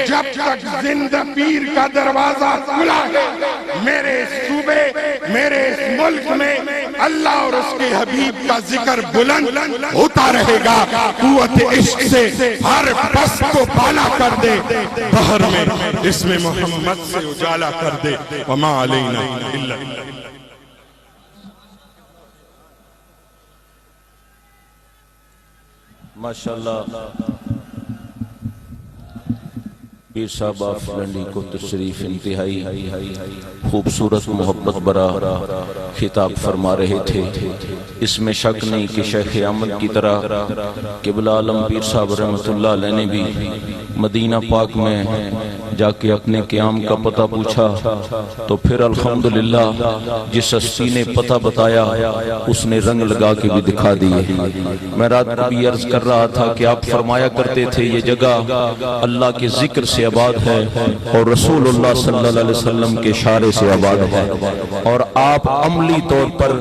S5: جب تک زندہ پیر کا دروازہ کھلا ہے، میرے صوبے، میرے ملک میں اللہ اور اس کے حبیب کا ذکر بلند ہوتا رہے گا. قوت عشق سے ہر بس کو بالا کر دے، بحر میں اسم محمد سے اجالا کر دے. وما علینا الا
S1: ماشاءاللہ. پیر صاحب آف لنڈی کو تشریف انتہائی خوبصورت محبت برا خطاب فرما رہے تھے. اس میں شک نہیں کہ شیخ احمد کی طرح قبلہ عالم پیر صاحب رحمت اللہ علیہ نے بھی مدینہ پاک میں جا کے اپنے قیام کا پتہ پوچھا تو پھر الحمدللہ جس ہستی نے پتہ بتایا اس نے رنگ لگا کے بھی دکھا دیے. میں رات کو بھی عرض کر رہا تھا کہ آپ فرمایا کرتے تھے یہ جگہ اللہ کے ذکر سے آباد ہے اور رسول اللہ صلی اللہ علیہ وسلم کے اشارے سے آباد ہے، اور آپ عملی طور پر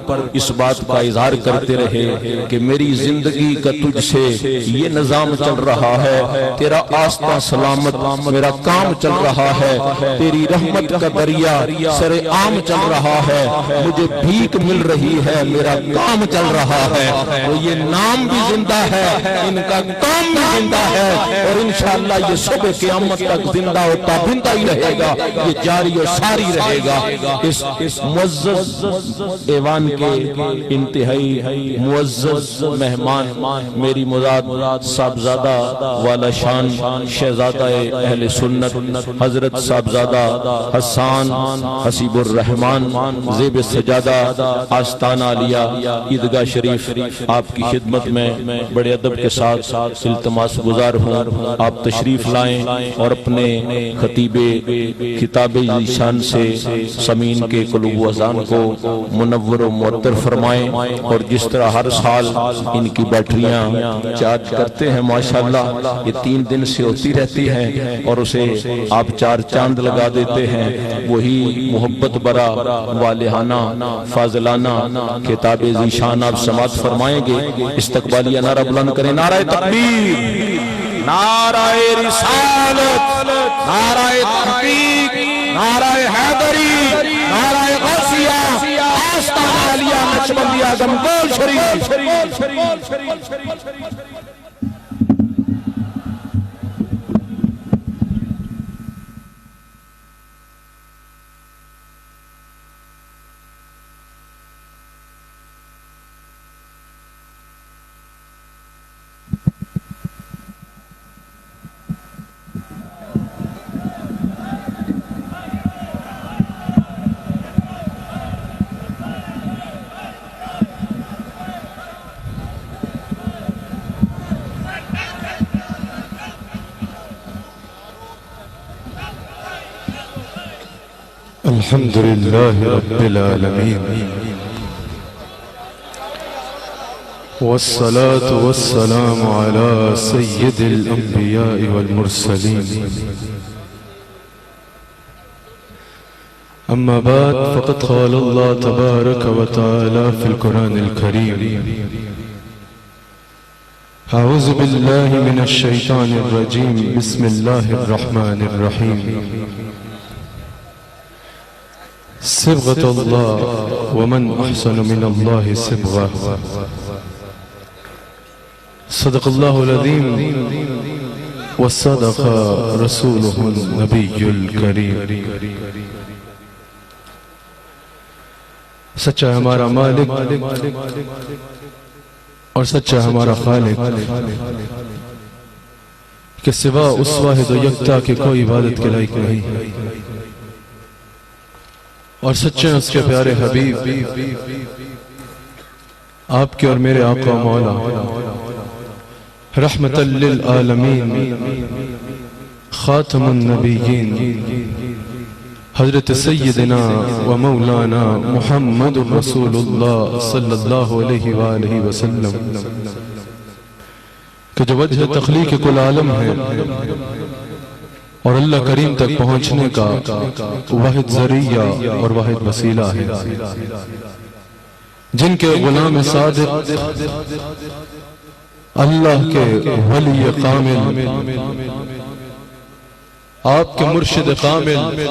S1: اس بات کا اظہار کرتے رہے کہ میری زندگی کا تجھ سے یہ نظام چل رہا ہے، تیرا آستہ سلامت میرا کام چل رہا ہے، تیری رحمت کا دریا سر عام چل رہا ہے، مجھے بھیک مل رہی ہے، میرا کام چل رہا ہے. تو یہ نام بھی زندہ ہے، ان کا کام بھی زندہ ہے، اور انشاءاللہ یہ صبح قیامت تک زندہ ہوتا بندہ ہی رہے گا، یہ جاری و ساری رہے گا. اس معزز ایوان کے انتہائی معزز مہمان میری مراد صاحبزادہ والا شان شہزادہ اہل سنت حضرت صاحبزادہ حسان حسیب الرحمان زیب سجادہ آستانہ علیہ عیدگاہ شریف آپ کی خدمت میں بڑے ادب کے ساتھ التماس گزار ہوں آپ تشریف لائیں اور اپنے خطیب خطاب ذیشان سے سمین کے قلوب و اذان کو منور و معطر فرمائیں اور جس طرح ہر سال ان کی بیٹریاں چارج کرتے ہیں ماشاءاللہ یہ 3 دن سے ہوتی رہتی ہیں اور اسے آپ 4 چاند لگا دیتے ہیں وہی محبت برا والہانہ فاضلانہ خطاب ذیشان آپ سماعت فرمائیں گے استقبالیہ نعرہ بلند کریں نعرہ تکبیر نعرہ رسالت نعرہ تحقیق نعرہ حیدری نعرہ غوثیہ آستانہ علیہ نقشبندیہ گمگول شریف
S6: الحمد لله رب العالمين والصلاة والسلام على سيد الأنبياء والمرسلين أما بعد فقد قال الله تبارك وتعالى في القرآن الكريم أعوذ بالله من الشيطان الرجيم بسم الله الرحمن الرحيم صبغة الله ومن أحسن من الله صبغة صدق الله العظيم وصدق رسوله النبي الكريم سچا ہمارا مالک اور سچا ہمارا خالق کہ سوا اس واحد و یکتا کے کوئی عبادت کے لائق نہیں اور سچے اس کے پیارے حبیب آپ کے اور میرے آقا مولا رحمت للعالمین خاتم النبیین حضرت سیدنا و مولانا محمد رسول اللہ صلی اللہ علیہ وآلہ وسلم کہ جو وجہ تخلیق کل عالم ہے اور اللہ کریم تک پہنچنے کا واحد ذریعہ اور واحد وسیلہ ہے جن کے غلام صادق اللہ کے ولی کامل آپ کے مرشد کامل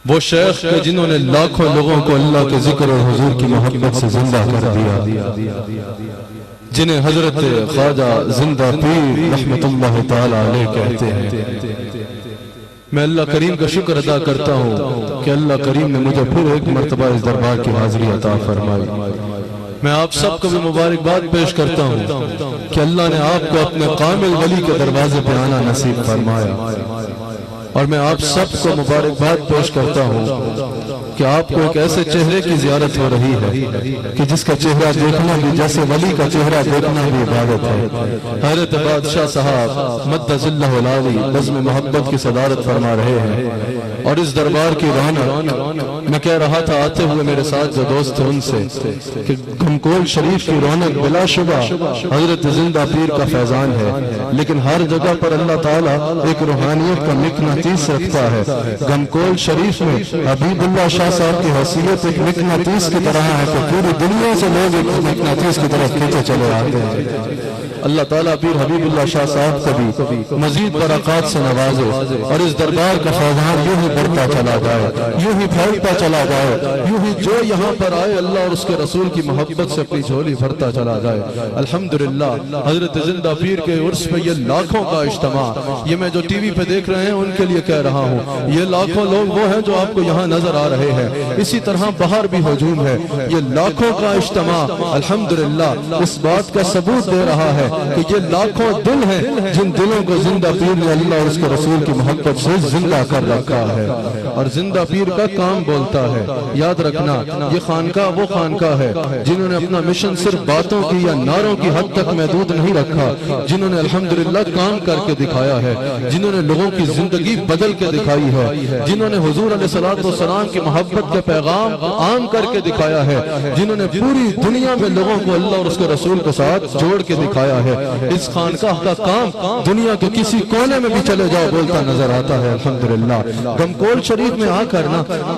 S6: وہ شیخ کے جنہوں نے لاکھوں لوگوں کو اللہ کے ذکر اور حضور کی محبت سے زندہ کر دیا جنہیں حضرت خواجہ زندہ پیر رحمت اللہ تعالی علیہ کہتے ہیں میں اللہ کریم کا شکر ادا کرتا ہوں کہ اللہ کریم نے مجھے پھر ایک مرتبہ اس دربار کی حاضری عطا فرمائی میں آپ سب کو بھی مبارکباد پیش کرتا ہوں کہ اللہ نے آپ کو اپنے کامل ولی کے دروازے پہ آنا نصیب فرمایا اور میں آپ سب کو مبارکباد پیش کرتا ہوں کہ آپ کو ایک ایسے چہرے کی زیارت ہو رہی ہے کہ جس کا چہرہ دیکھنا بھی جیسے ولی کا چہرہ دیکھنا بھی عبادت ہے حضرت بادشاہ صاحب مدد اللہ العالی بزم محبت کی صدارت فرما رہے ہیں اور اس دربار کی رونق میں کہہ رہا تھا آتے ہوئے میرے ساتھ جو دوست تھے ان سے کہ گھمکول شریف کی رونق بلا شبہ حضرت زندہ پیر کا فیضان ہے لیکن ہر جگہ پر اللہ تعالیٰ ایک روحانیت کا مقناطیس رکھتا ہے گھمکول شریف میں حبیب اللہ شاہ صاحب کی حیثیت ایک مقناطیس کی طرح ہے کہ پوری دنیا سے لوگ ایک مقناطیس کی طرف کھینچے چلے آتے ہیں اللہ تعالیٰ پیر حبیب اللہ شاہ صاحب کو بھی مزید برکات سے نوازے اور اس دربار کا فیضان یوں ہی بڑھتا چلا جائے یوں ہی پھیلتا چلا جائے یوں ہی جو یہاں پر آئے اللہ اور اس کے رسول کی محبت سے اپنی جھولی بھرتا چلا جائے الحمدللہ حضرت زندہ پیر کے عرس پہ یہ لاکھوں کا اجتماع یہ میں جو ٹی وی پہ دیکھ رہے ہیں ان کے لیے کہہ رہا ہوں، یہ لاکھوں لوگ وہ ہیں جو آپ کو یہاں نظر آ رہے ہیں، اسی طرح باہر بھی ہجوم ہے، یہ لاکھوں کا اجتماع الحمدللہ اس بات کا ثبوت دے رہا ہے کہ یہ لاکھوں دل ہیں جن دلوں کو زندہ پیر نے اللہ اور اس کے رسول کی محبت سے زندہ کر رکھا ہے، اور زندہ پیر کا کام بولتا ہے۔ یاد رکھنا یہ خانقاہ وہ خانقاہ ہے جنہوں نے اپنا مشن صرف باتوں کی یا نعروں کی حد تک محدود نہیں رکھا، جنہوں نے الحمدللہ کام کر کے دکھایا ہے، جنہوں نے لوگوں کی زندگی بدل کے دکھائی ہے، جنہوں نے حضور علیہ السلام کی محبت کے پیغام عام کر کے دکھایا ہے، جنہوں نے پوری دنیا میں لوگوں کو اللہ اور اس کے رسول کے ساتھ جوڑ کے دکھایا ہے۔ اس خانقاہ کا کام دنیا کے کسی کونے میں بھی چلے جاؤ بولتا نظر آتا ہے الحمدللہ۔ گمکول شریف میں آ کر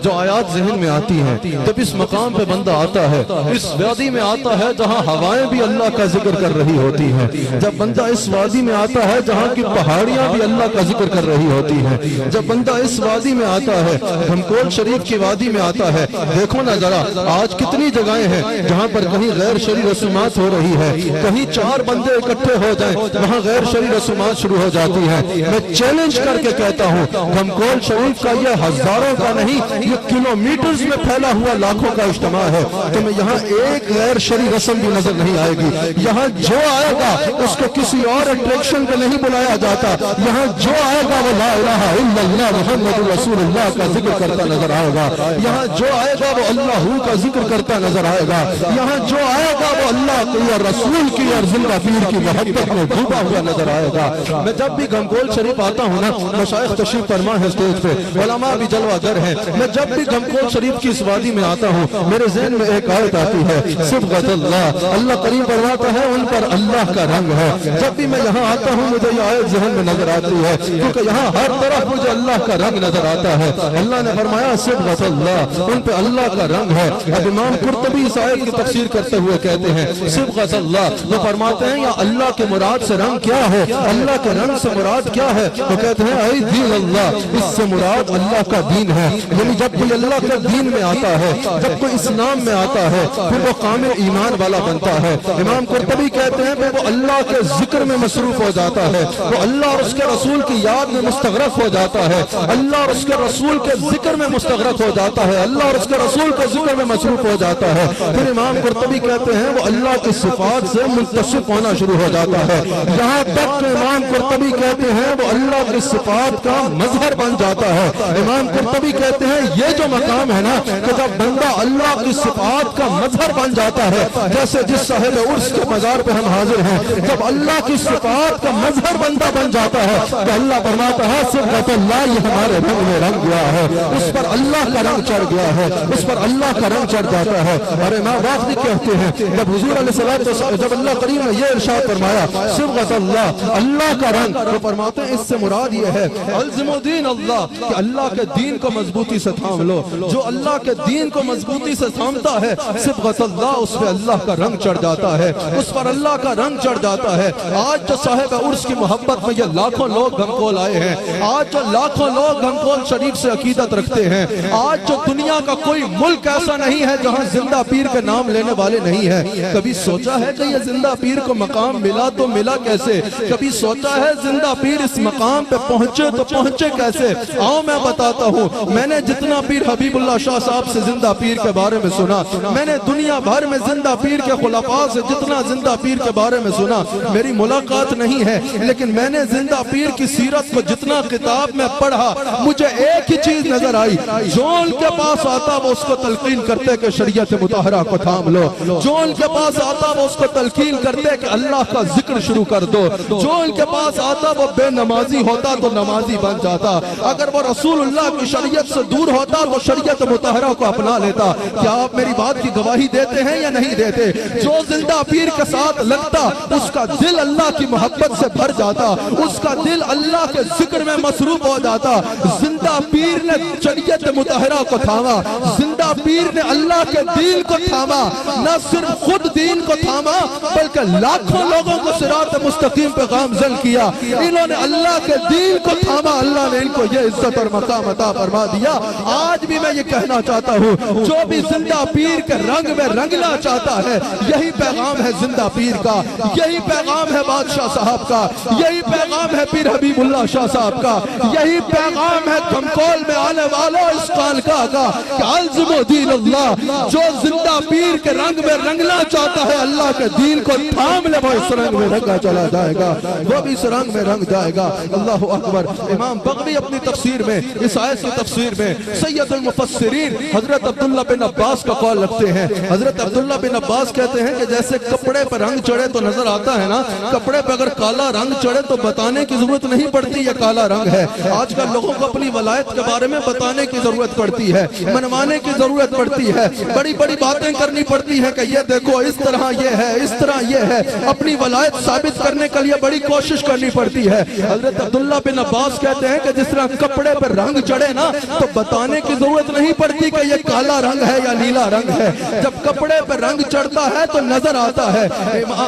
S6: جو آیات ذہن میں آتی ہیں، جب اس مقام پہ بندہ آتا ہے، اس وادی میں آتا ہے جہاں ہوائیں بھی اللہ کا ذکر کر رہی ہوتی ہیں، جب بندہ اس وادی میں آتا ہے جہاں کی پہاڑیاں بھی اللہ کا ذکر کر رہی ہوتی ہیں، جب بندہ اس وادی میں آتا ہے، گمکول شریف کی وادی میں آتا ہے، دیکھو نا ذرا آج کتنی جگہیں ہیں جہاں پر کہیں غیر شرعی رسومات ہو رہی ہے، کہیں 4 بندے اکٹھے ہو جائیں وہاں غیر شرعی رسومات شروع ہو جاتی ہیں۔ میں چیلنج کر کے کہتا ہوں گمکول شریف کا یہ ہزاروں کا نہیں، یہ کلومیٹرز میں پھیلا ہوا لاکھوں کا اجتماع ہے، تمہیں یہاں ایک غیر شرعی رسم بھی نظر نہیں آئے گی۔ یہاں جو آئے گا اس کو کسی اور اٹریکشن پہ نہیں بلایا جاتا، یہاں جو آئے گا وہ لا الہ الا اللہ محمد رسول اللہ کا ذکر کرتا نظر آئے گا، یہاں جو آئے گا وہ اللہ کا ذکر کرتا نظر آئے گا، یہاں جو آئے گا وہ اللہ کی اور رسول کی اور زندہ پیر کی محبت میں ڈوبا ہوا نظر آئے گا۔ میں جب بھی گمکول شریف آتا ہوں نا، مشائخ تشریف فرما ہے اسٹیج پہ، علماء بھی جلوہ گر ہیں، میں جب بھی گمکول شریف کی اس وادی میں آتا ہوں میرے ذہن میں ایک آیت آتی ہے، صبغۃ اللہ، اللہ کریم فرماتا ہے ان پر اللہ کا رنگ ہے۔ جب بھی میں یہاں آتا ہوں مجھے یہ آیت ذہن میں نظر آتی ہے، کیونکہ یہاں ہر طرف مجھے اللہ کا رنگ نظر آتا ہے۔ اللہ نے فرمایا صبغۃ اللہ، ان پہ اللہ کا رنگ ہے۔ اب امام قرطبی اس آیت کی تفسیر کرتے ہوئے کہتے ہیں صبغۃ اللہ، وہ فرماتے ہیں یا اللہ کے مراد سے رنگ کیا ہے، اللہ کے رنگ سے مراد کیا ہے؟ وہ کہتے ہیں اے دین اللہ، اس سے مراد اللہ کا دین ہے۔ یعنی جب کوئی اللہ کے دین میں آتا ہے، جب کوئی اسلام میں آتا ہے پھر وہ کامل ایمان والا بنتا ہے۔ امام قرطبی کہتے ہیں کہ وہ اللہ کے ذکر میں مصروف ہو جاتا ہے، وہ اللہ اور اس کے رسول کی یاد میں مستغرق ہو جاتا ہے، اللہ اور اس کے رسول کے ذکر میں مستغرق ہو جاتا ہے، اللہ اور اس کے رسول کے ذکر میں مصروف ہو جاتا ہے۔ پھر امام قرطبی کہتے ہیں وہ اللہ کی صفات سے منتصف ہونا شروع ہو جاتا ہے، یہاں تک کہ امام قرطبی کہتے ہیں وہ اللہ کی صفات کا مظہر بن جاتا ہے۔ امام قرطبی کہتے ہیں یہ جو مقام ہے نا کہ جب بندہ اللہ کی صفات کا مظہر بن جاتا ہے، جیسے جس صاحب عرس کے مزار پہ ہم حاضر ہیں، جب اللہ کی صفات کا مظہر بندہ بن جاتا ہے تو اللہ فرماتا ہے صبغۃ اللہ، یہ ہمارے رنگ میں رنگ گیا ہے، اس پر اللہ کا رنگ چڑھ گیا ہے، اس پر اللہ کا رنگ چڑھ جاتا ہے۔ اور امام واقعی کہتے ہیں جب حضور علیہ السلام جب اللہ کریم نے یہ ارشاد فرمایا صبغۃ اللہ، اللہ کا رنگ، وہ فرماتے ہیں اس سے مراد یہ ہے الزم دین اللہ، کہ اللہ کے دین کو مضبوطی سے تھام لو، جو اللہ کے دین کو مضبوطی سے تھامتا ہے صبغۃ اللہ، اس پہ اللہ کا رنگ چڑھ جاتا ہے، اس پر اللہ کا رنگ چڑھ جاتا ہے۔ آج جو صاحب عرس کی محبت میں یہ لاکھوں لوگ گمکول آئے ہیں، آج جو لاکھوں لوگ گمکول شریف سے عقیدت رکھتے ہیں، آج جو دنیا کا کوئی ملک ایسا نہیں ہے جہاں زندہ پیر کے نام لینے والے نہیں ہیں۔ کبھی سوچا ہے کہ یہ زندہ پیر کو مقام ملا تو ملا کیسے؟ کبھی سوچا ہے زندہ پیر اس مقام پہ پہنچے تو پہنچے کیسے؟ آؤ میں بتاتا ہوں، میں نے جتنا پیر حبیب اللہ شاہ صاحب سے زندہ پیر کے بارے میں سنا، میں نے دنیا بھر میں زندہ پیر کے خلفاء سے جتنا زندہ پیر کے بارے میں سنا، میری ملاقات نہیں ہے، لیکن میں نے زندہ پیر کی سیرت کو جتنا کتاب میں پڑھا، مجھے ایک ہی چیز نظر آئی، جو ان کے پاس آتا وہ اس کو تلقین کرتے کہ شریعت مطہرہ کو تھام لو، جو ان کے پاس آتا وہ اس کو تلقین کرتے کہ اللہ کا ذکر شروع کر دو، جو ان کے پاس آتا وہ بے نمازی ہوتا تو نمازی بن جاتا، اگر وہ رسول اللہ کی شریعت سے دور ہوتا تو شریعت مطہرہ کو اپنا لیتا۔ کیا آپ میری بات کی گواہی دیتے ہیں یا نہیں دیتے؟ جو زندہ پیر کے ساتھ لگتا اس کا دل اللہ کی محبت سے بھر جاتا، اس کا دل اللہ کے ذکر میں مصروف ہو جاتا۔ زندہ پیر نے شریعت مطہرہ کو تھاما، زندہ زندہ پیر نے اللہ کے دین کو تھاما، نہ صرف خود دین کو تھاما بلکہ لاکھوں لوگوں کو صراط مستقیم پہ گامزن کیا۔ انہوں نے اللہ کے دین کو تھاما، اللہ نے ان کو یہ عزت اور مقام عطا فرما دیا۔ آج بھی میں یہ کہنا چاہتا ہوں، جو بھی زندہ پیر کے رنگ میں رنگنا چاہتا ہے، یہی پیغام ہے زندہ پیر کا، یہی پیغام ہے بادشاہ صاحب کا، یہی پیغام ہے پیر حبیب اللہ شاہ صاحب کا، یہی پیغام ہے کھمکول میں آنے والوں اس خانقاہ کا کہ الزم دین اللہ۔ جو زندہ پیر کے رنگ میں رنگنا چاہتا ہے، اللہ کے دین کو تھام لے، وہ اس رنگ میں رنگا چلا جائے گا، وہ بھی اس رنگ میں رنگ جائے گا۔ اللہ اکبر۔ امام بغوی اپنی تفسیر میں، اس آیت کی تفسیر میں، سید المفسرین حضرت عبداللہ بن عباس کا قول رکھتے ہیں۔ حضرت عبداللہ بن عباس کہتے ہیں کہ جیسے کپڑے پر رنگ چڑھے تو نظر آتا ہے نا، کپڑے پہ اگر کالا رنگ چڑھے تو بتانے کی ضرورت نہیں پڑتی یہ کالا رنگ ہے۔ آج کل لوگوں کو اپنی ولایت کے بارے میں بتانے کی ضرورت پڑتی ہے، منوانے کی ضرورت پڑتی ہے، بڑی بڑی باتیں کرنی پڑتی ہے کہ یہ دیکھو اس طرح یہ ہے، اس طرح یہ ہے۔ اپنی ولایت ثابت کرنے کے لیے بڑی کوشش کرنی پڑتی ہے۔ حضرت عبداللہ بن عباس کہتے ہیں کہ جس طرح کپڑے پر رنگ چڑھے نا تو بتانے کی ضرورت نہیں پڑتی کہ یہ کالا رنگ ہے یا نیلا رنگ ہے، جب کپڑے پر رنگ چڑھتا ہے تو نظر آتا ہے۔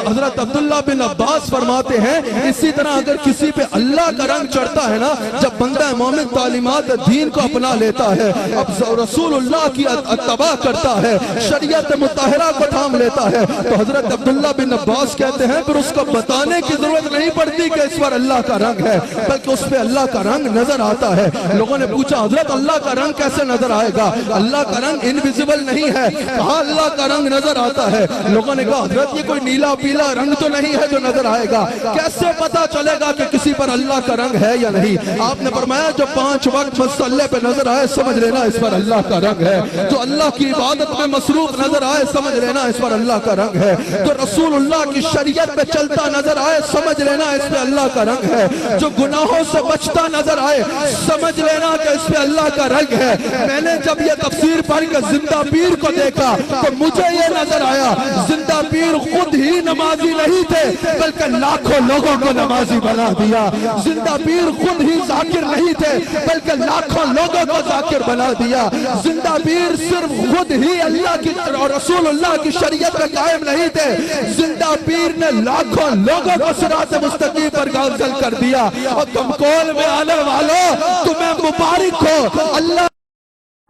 S6: حضرت عبداللہ بن عباس فرماتے ہیں اسی طرح اگر کسی پہ اللہ کا رنگ چڑھتا ہے نا، جب بندہ مومن تعلیمات دین کو اپنا لیتا ہے، اب رسول اللہ کی اتباع کرتا ہے، شریعت مطہرہ کو تھام لیتا ہے، تو حضرت عبداللہ بن عباس کہتے ہیں پھر اس کو بتانے کی ضرورت نہیں پڑتی کہ اس پر اللہ کا رنگ ہے، بلکہ اس پہ اللہ کا رنگ نظر آتا ہے۔ لوگوں نے پوچھا حضرت اللہ کا رنگ کیسے نظر آئے گا؟ اللہ کا رنگ انویزیبل نہیں ہے۔ کہاں اللہ کا رنگ نظر آتا ہے؟ لوگوں نے کہا حضرت یہ کوئی نیلا پیلا رنگ تو نہیں ہے جو نظر آئے گا، کیسے پتا چلے گا کہ کسی پر اللہ کا رنگ ہے یا نہیں؟ آپ نے فرمایا جو 5 وقت مصلی پہ نظر آئے سمجھ لینا اس پر اللہ کا رنگ ہے، جو اللہ کی عبادت میں مصروف نظر آئے سمجھ لینا اس پر اللہ کا رنگ ہے، جو رسول اللہ کی شریعت پہ چلتا نظر آئے سمجھ لینا اس پہ اللہ کا رنگ ہے، جو گناہوں سے بچتا نظر آئے سمجھ لینا کہ اس پہ اللہ کا رنگ ہے۔ میں نے جب یہ تفسیر پڑھ کے زندہ پیر کو دیکھا تو مجھے یہ نظر آیا زندہ پیر خود ہی نمازی نہیں تھے بلکہ لاکھوں لوگوں کو نمازی بنا دیا۔ زندہ پیر خود ہی ذاکر نہیں تھے بلکہ لاکھوں لوگوں کو ذاکر بنا دیا۔ زندہ پیر صرف خود ہی اللہ کی اور رسول اللہ کی شریعت میں قائم نہیں تھے، زندہ پیر نے لاکھوں لوگوں کو صراط مستقیم پر گامزن کر دیا۔ اور تم کول میں آنے والوں تمہیں مبارک ہو، اللہ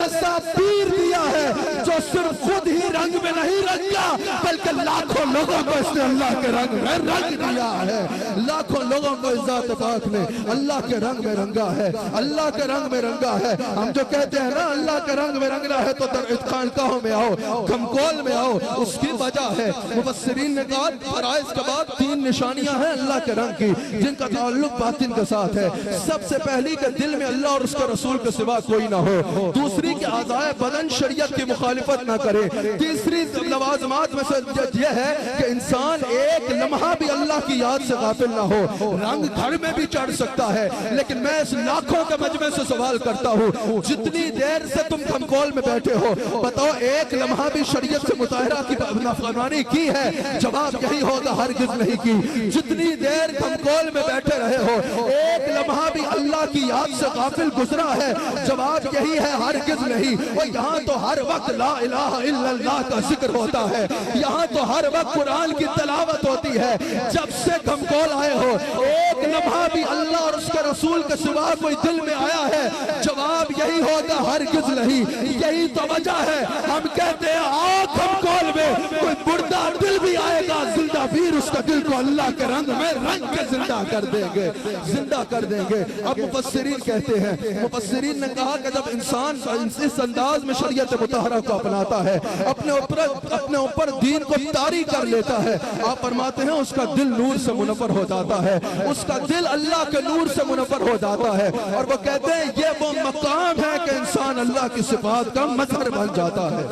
S6: ایسا پیر دیا ہے جو صرف خود ہی رنگ میں نہیں رنگا بلکہ لاکھوں لوگوں کو اس نے اللہ کے رنگ میں رنگ دیا ہے۔ لاکھوں لوگوں کو اس ذات پاک نے اللہ کے رنگ میں رنگا ہے، اللہ کے رنگ میں رنگا ہے۔ ہم جو کہتے ہیں نا اللہ کے رنگ میں رنگنا ہے تو خانقاہوں میں آؤ، کھمکول میں آؤ، اس کی وجہ ہے مفسرین نے کہا فرائض کے بعد 3 نشانیاں ہیں اللہ کے رنگ کی جن کا تعلق باطن کے ساتھ ہے۔ سب سے پہلی کہ دل میں اللہ اور اس کے رسول کے سوا کوئی نہ ہو، دوسری کہ اعضائے بدن شریعت کی مخالفت نہ کرے، تیسری لوازمات میں سے یہ ہے کہ انسان ایک لمحہ بھی اللہ کی یاد سے غافل نہ ہو۔ رنگ گھر میں بھی چڑھ سکتا ہے لیکن میں اس لاکھوں کے مجمع سے سوال کرتا ہوں جتنی دیر سے تم کھمکول میں بیٹھے ہو بتاؤ ایک لمحہ بھی شریعت سے مطہرہ کی نافرمانی کی ہے؟ جواب یہی ہوگا ہرگز نہیں کی۔ جتنی دیر کھمکول میں بیٹھے رہے ہو ایک لمحہ بھی اللہ کی یاد سے غافل گزرا ہے؟ جواب یہی ہے ہرگز نہیں۔ اور یہاں تو ہر وقت لا الہ الا اللہ کا ذکر ہوتا ہے، یہاں تو ہر وقت قرآن کی تلاوت ہوتی ہے۔ جب سے کھمکول آئے ہو ایک لمحہ بھی اللہ اور اس کے رسول کے سوا کوئی دل میں آیا ہے؟ جواب یہی ہوگا ہرگز نہیں۔ یہی تو وجہ ہے ہم کہتے ہیں آؤ کھمکول میں کوئی مردہ دل بھی آئے گا زندہ پیر اس کا دل کو اللہ کے رنگ میں رنگ کے زندہ کر دیں گے، زندہ کر دیں گے۔ اب مفسرین کہتے ہیں، مفسرین نے کہا کہ جب انسان اس انداز میں شریعت مطہرہ کو اپناتا ہے، اپنے اوپر دین کو طاری کر لیتا ہے، آپ فرماتے ہیں اس کا دل نور سے منور ہو جاتا ہے، اس کا دل اللہ کے نور سے منور ہو جاتا ہے۔ اور وہ کہتے ہیں یہ وہ مقام ہے کہ انسان اللہ کی صفات کا مظہر بن جاتا ہے۔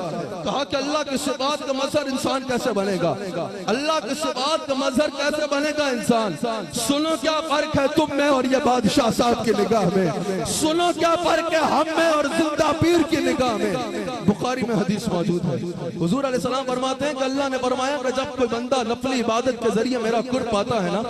S6: کہا کہ اللہ کی صفات کا مظہر انسان کیسے بنے گا؟ اللہ کی صفات کا مظہر کیسے بنے گا انسان؟ سنو کیا فرق ہے تم میں اور یہ بادشاہ صاحب کی نگاہ میں، سنو کیا فرق ہے ہم میں اور زندہ پیر کی نگاہ میں۔ بخاری میں حدیث موجود ہے. حضور علیہ السلام فرماتے ہیں کہ اللہ نے فرمایا کہ جب کوئی بندہ نفلی عبادت کے ذریعے میرا قرب پاتا ہے نا,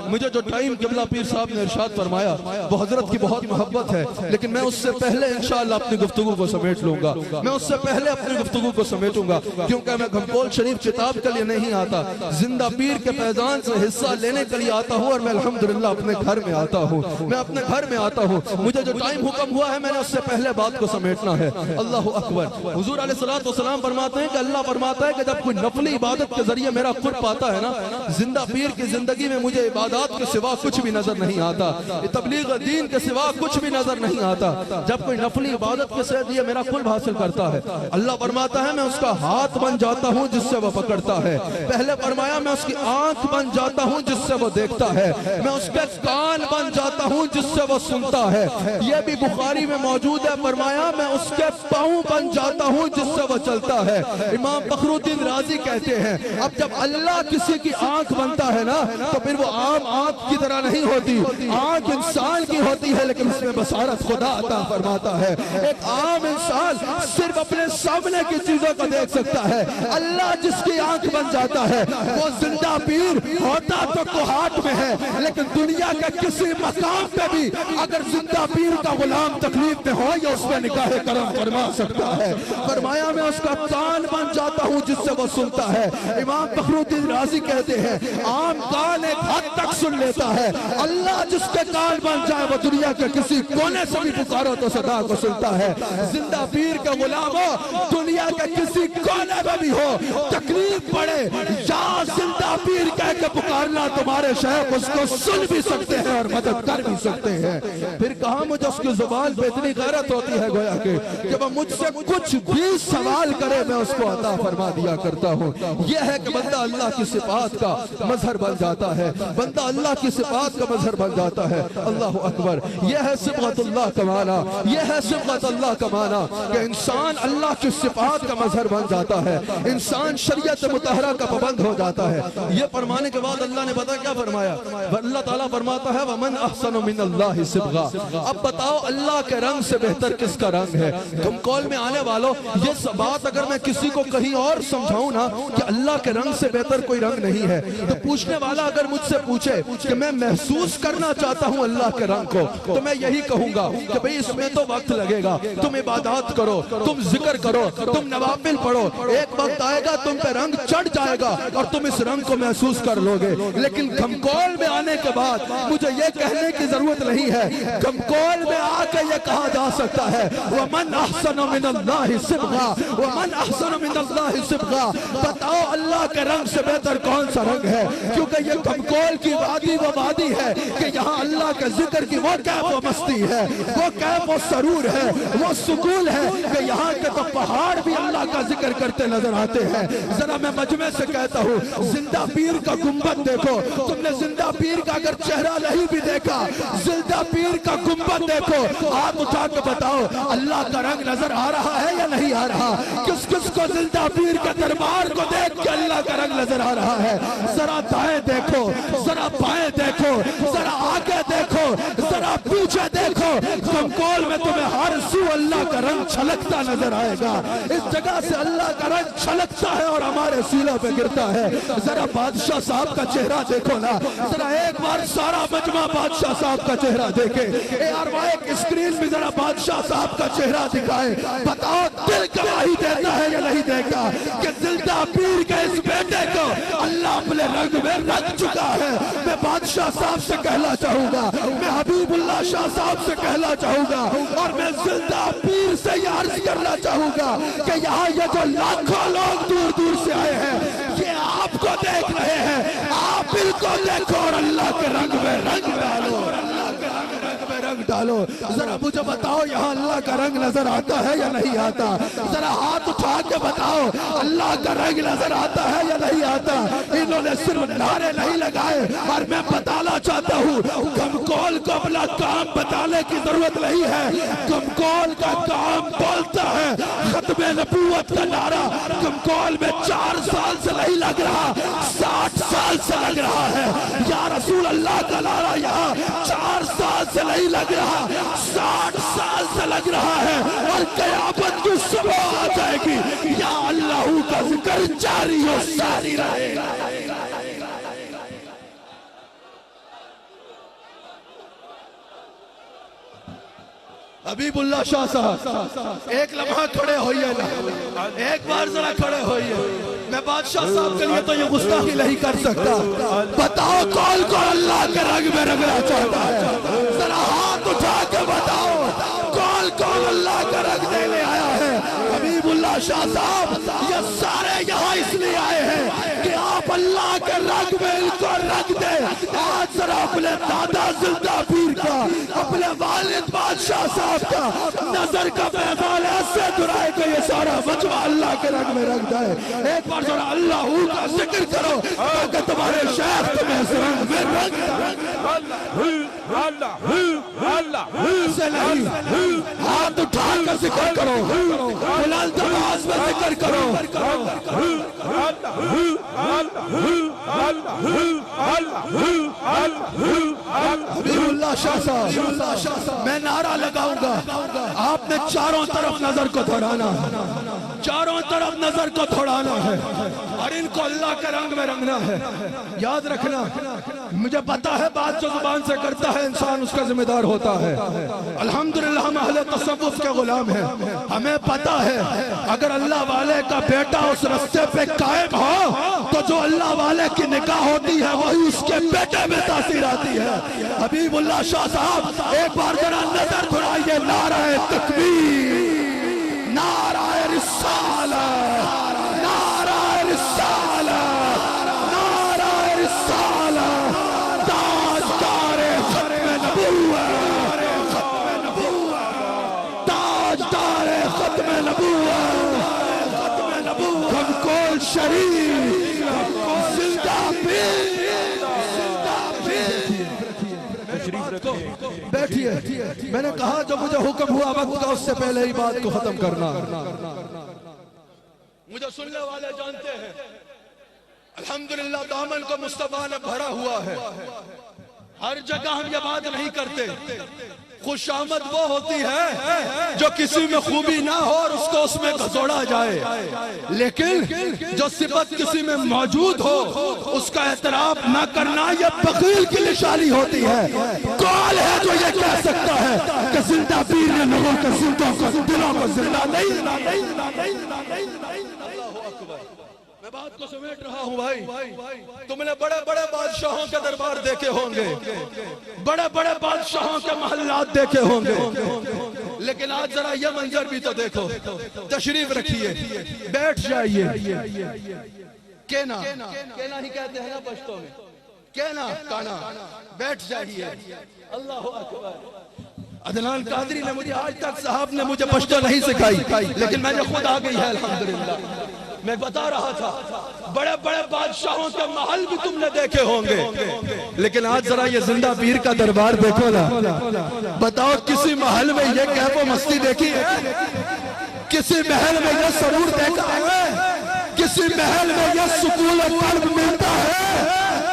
S6: مجھے جو ٹائم قبلہ پیر صاحب نے ارشاد فرمایا وہ حضرت کی بہت محبت ہے, لیکن میں اس سے پہلے انشاءاللہ اپنی گفتگو کو سمیٹ لوں گا. میں اس سے پہلے اپنی گفتگو کو سمیٹوں گا, کیونکہ میں گھمپول شریف کتاب کے لیے نہیں آتا, زندہ پیر کے فیضان سے حصہ لینے کے لیے آتا ہوں, اور میں الحمدللہ اپنے گھر میں آتا ہوں. میں اپنے گھر میں آتا ہوں, مجھے جو ٹائم حکم ہوا ہے میں نے اس سے پہلے بات کو سمیٹنا ہے. اللہ اکبر. حضور علیہ السلام فرماتے ہیں کہ اللہ فرماتا ہے کہ جب کوئی نفلی عبادت کے ذریعے میرا قرب پاتا ہے نا, زندہ پیر کی زندگی میں مجھے عبادات کے سوا کچھ بھی نظر نہیں آتا, تبلیغ دین کے سوا کچھ بھی نظر نہیں آتا. جب کوئی نفلی عبادت کے ذریعے میرا قرب حاصل کرتا ہے, اللہ فرماتا ہے میں اس کا ہاتھ بن جاتا ہوں جس سے وہ پکڑتا ہے. پہلے فرمایا میں اس کی آنکھ بن جاتا ہوں جس سے وہ دیکھتا ہے, میں اس کے کان بن جاتا ہوں جس سے وہ سنتا ہے. یہ بھی بخاری میں موجود ہے. فرمایا میں اس کے پاؤں بن جاتا ہوں جس سے وہ چلتا ہے. امام فخر الدین رازی کہتے ہیں اب جب اللہ کسی کی آنکھ بنتا ہے نا تو پھر وہ عام آنکھ کی طرح نہیں ہوتی, آنکھ انسان کی ہوتی ہے لیکن اس میں بصارت خدا عطا فرماتا ہے. ایک عام انسان صرف اپنے سامنے کی چیزوں کو دیکھ سکتا ہے, اللہ جس کی آنکھ بن جاتا ہے وہ زندہ پیر ہوتا تو کوہاٹ میں ہے, لیکن دنیا کے کسی مقام پہ بھی اگر زندہ پیر کا غلام تکلیف میں ہو یا اس میں نگاہ کرم فرما سکتا ہے. فرمایا میں اس کا کان بن جاتا ہوں جس سے وہ سنتا ہے. امام فخر الدین رازی کہتے ہیں عام کان ایک حد تک سن لیتا ہے, اللہ جس کے کان بن جائے وہ دنیا کے کسی کونے سے بھی پکارو تو صدا کو سنتا ہے. زندہ پیر کا غلام ہو, دنیا کے کسی کونے میں بھی ہو, تکلیف پڑے یا زندہ پیر کہہ کے پکارنا, تمہارے شیخ اس کو سن بھی سکتے ہیں اور مدد کر بھی سکتے ہیں. پھر کہا مجھے اس کی زبان پہ اتنی غیرت ہوتی ہے گویا کہ وہ مجھ سے کچھ بھی سوال کرے میں اس کو عطا فرما دیا کرتا ہوں. یہ ہے کہ بندہ اللہ کی صفات کا مظہر بن جاتا ہے, بندہ اللہ کی صفات کا مظہر بن جاتا ہے. اللہ اکبر. یہ ہے صفات اللہ کا معنی, یہ ہے صفات اللہ کا معنی کہ انسان اللہ کی صفات کا مظہر بن جاتا ہے, انسان شریعت مطہرہ کا پابند ہو جاتا ہے. یہ فرمانے کے بعد اللہ نے بتا کیا فرمایا, اللہ تعالیٰ فرماتا ہے وَمَنْ أَحْسَنُ مِنَ اللَّهِ صِبْغًا. اب بتاؤ اللہ کے رنگ سے بہتر کس کا رنگ ہے؟ تم کال میں آنے والوں, یہ بات اگر میں کسی کو کہیں اور سمجھاؤں نا کہ اللہ کے رنگ سے بہتر کوئی رنگ نہیں ہے, تو پوچھنے والا اگر مجھ سے پوچھے کہ میں محسوس کرنا چاہتا ہوں اللہ کے رنگ کو, تو میں یہی کہوں گا کہ بھئی اس میں تو وقت لگے گا, تم عبادات کرو, تم ذکر کرو, تم نوافل پڑھو, ایک وقت آئے گا تم پہ رنگ چڑھ جائے گا اور تم اس رنگ کو محسوس کر لو گے. لیکن گھمکول میں آنے کے بعد مجھے یہ کہنے کی ضرورت نہیں ہے, گھمکول میں آ کے یہ کہا جا سکتا ہے وَمَنْ أَحْسَنُ مِنَ اللَّهِ صِبْغًا, وَمَنْ أَحْسَنُ مِنَ اللَّهِ صِبْغًا. بتاؤ اللہ کے رنگ سے بہتر کون سا رنگ ہے؟ کیونکہ یہ گھمکول کی وادی وہ وادی ہے کہ یہاں اللہ کے ذکر کی وہ کیف و مستی ہے, وہ کیف و سرور ہے, وہ سکون ہے کہ یہاں کے تو پہاڑ بھی اللہ کا ذکر کرتے نظر آتے ہیں. ذرا میں مجمع سے کہتا ہوں زندہ پیر کا گنبد دیکھو, تم نے زندہ پیر کا اگر چہرہ نہیں بھی دیکھا, زندہ پیر کا گنبد دیکھو, ہاتھ اٹھا کے بتاؤ اللہ کا رنگ نظر آ رہا ہے یا نہیں آ رہا؟ کس کس کو زندہ پیر کے دربار کو دیکھ کے اللہ کا رنگ نظر آ رہا ہے؟ ذرا دائیں دیکھو, ذرا بائیں دیکھو, ذرا آگے دیکھو, ذرا پیچھے دیکھو, گھمکول میں تمہیں ہر سو اللہ کا رنگ چھلکتا نظر آئے گا. اس جگہ سے اللہ کا رنگ چھلکتا ہے اور ہمارے سیلوں پہ گرتا ہے. ذرا بادشاہ صاحب کا چہرہ دیکھو نا, ذرا ایک بار سارا مجمع بادشاہ صاحب کا چہرہ دیکھے. اے ایک اسکرین میں ذرا بادشاہ صاحب کا چہرہ دکھائے, بتاؤ دل گواہی دیتا ہے یا نہیں دیتا کہ زندہ پیر کے اس بیٹے کو اللہ اپنے رنگ میں رکھ چکا ہے. میں بادشاہ صاحب سے کہنا چاہوں گا, میں حبیب اللہ شاہ صاحب سے کہنا چاہوں گا, اور میں زندہ پیر سے یہ عرض کرنا چاہوں گا کہ یہاں یہ جو لاکھوں لوگ دور دور سے آئے ہیں یہ آپ کو دیکھ رہے ہیں, آپ ان کو دیکھو اور اللہ کے رنگ میں رنگ ڈالو, اللہ کے رنگ میں رنگ ڈالو. ذرا مجھے بتاؤ یہاں اللہ کا رنگ نظر آتا ہے یا نہیں آتا؟ ذرا ہاتھ اٹھا کے بتاؤ اللہ کا رنگ نظر آتا ہے یا نہیں آتا؟ انہوں نے صرف نعرے نہیں لگائے, اور میں بتانا چاہتا ہوں گھمکول کو اپنا کام بتانے کی ضرورت نہیں ہے, گھمکول کا کام بولتا ہے. ختم نبوت کا نعرہ گھمکول میں 4 سال سے نہیں لگ رہا, 60 سال
S7: سال سے لگ رہا ہے. یا رسول اللہ کا نعرہ یہاں 4 سال سے نہیں لگ رہا، 60 سال سے لگ رہا ہے، اور قیامت کی صبح آ جائے گی یا اللہ کا ذکر جاری و ساری رہے گا. حبیب اللہ شاہ صاحب ایک لمحہ کھڑے ہوئیے نا، ایک بار ذرا کھڑے ہوئیے. میں بادشاہ صاحب کے لیے تو یہ گستاخی نہیں کر سکتا. بتاؤ کون کون اللہ کے رنگ میں رنگنا چاہتا ہے؟ ذرا ہاتھ اٹھا کے بتاؤ کون کون اللہ کا رنگ دینے آیا ہے؟ حبیب اللہ شاہ صاحب یہ سارے یہاں اس لیے آئے ہیں کہ آپ اللہ کے رنگ میں ان کو رنگ دیں. آج ذرا اپنے دادا زندہ پیر کا، اپنے والد بادشاہ صاحب کا نظر کا پیغام ایسے دھرائے کہ یہ سارا مجمع اللہ کے رنگ میں رنگ دے. ایک بار ذرا اللہ کا ذکر کرو تاکہ تمہارے شیخ تمہیں اس رنگ میں رنگ سے نہیں. ہاتھ اٹھا کر ذکر کرو، بلند آواز میں ذکر کرو. حبیب اللہ شاہ صاحب میں نعرہ لگاؤں گا، آپ نے چاروں طرف نظر کو دوڑانا ہے، چاروں طرف نظر کو دوڑانا ہے اور ان کو اللہ کے رنگ میں رنگنا ہے. یاد رکھنا مجھے پتا ہے بات جو زبان سے کرتا ہے انسان اس کا ذمہ دار ہوتا ہے. الحمدللہ ہم اہل تصوف کے غلام ہیں. ہمیں پتا ہے اگر اللہ والے کا بیٹا اس رستے پہ قائم ہو تو جو اللہ والے کی نگاہ ہوتی ہے وہی اس کے بیٹے میں تاثیر آتی ہے. حبیب اللہ شاہ صاحب ایک بار ذرا نظر دھرائیے. نعرہ تکبیر، نعرہ رسالہ، نعرہ رسالہ، نعرہ رسالہ. تاجدار ختم نبوت، تاجدار ختم نبوت، کھمکول شریف زندہ پیر. بیٹھیے. میں نے کہا جو مجھے حکم ہوا وقت کا اس سے پہلے ہی بات کو ختم کرنا. مجھے سننے والے جانتے ہیں الحمدللہ دامن کو مصطفیٰ نے بھرا ہوا ہے. ہر جگہ ہم یہ بات نہیں کرتے. خوش آمد وہ ہوتی ہے جو کسی میں خوبی نہ ہو اور اس کو اس میں گھسوڑا جائے، لیکن جو صفت کسی میں موجود ہو اس کا اعتراف نہ کرنا یہ بخیل کی نشانی ہوتی ہے. کون ہے جو یہ کہہ سکتا ہے کہ زندہ پیر نے لوگوں کے زندوں کو دلوں کو زندہ نہیں. میں بات کو سمیٹ رہا ہوں بھائی. تم نے بڑے بڑے بادشاہوں کے دربار دیکھے ہوں گے، بڑے بڑے بادشاہوں کے محلات دیکھے ہوں گے، لیکن آج ذرا یہ منظر بھی تو دیکھو. تشریف رکھیے، بیٹھ جائیے. کینا کینا ہی کہتے ہیں نا پشتوں میں، کینا کانا. بیٹھ جائیے. اللہ اکبر. عدنان قادری نے مجھے آج تک صاحب نے مجھے پشتو نہیں سکھائی، لیکن میں نے خود آ گئی ہے الحمدللہ. میں بتا رہا تھا بڑے بڑے بادشاہوں کے محل بھی تم نے دیکھے ہوں گے، لیکن آج ذرا یہ زندہ پیر کا دربار دیکھو نا. بتاؤ کسی محل میں یہ کیف و مستی دیکھی ہے؟ کسی محل میں یہ سرور دیکھا ہے؟ کسی محل میں یہ سکون و قلب ملتا ہے؟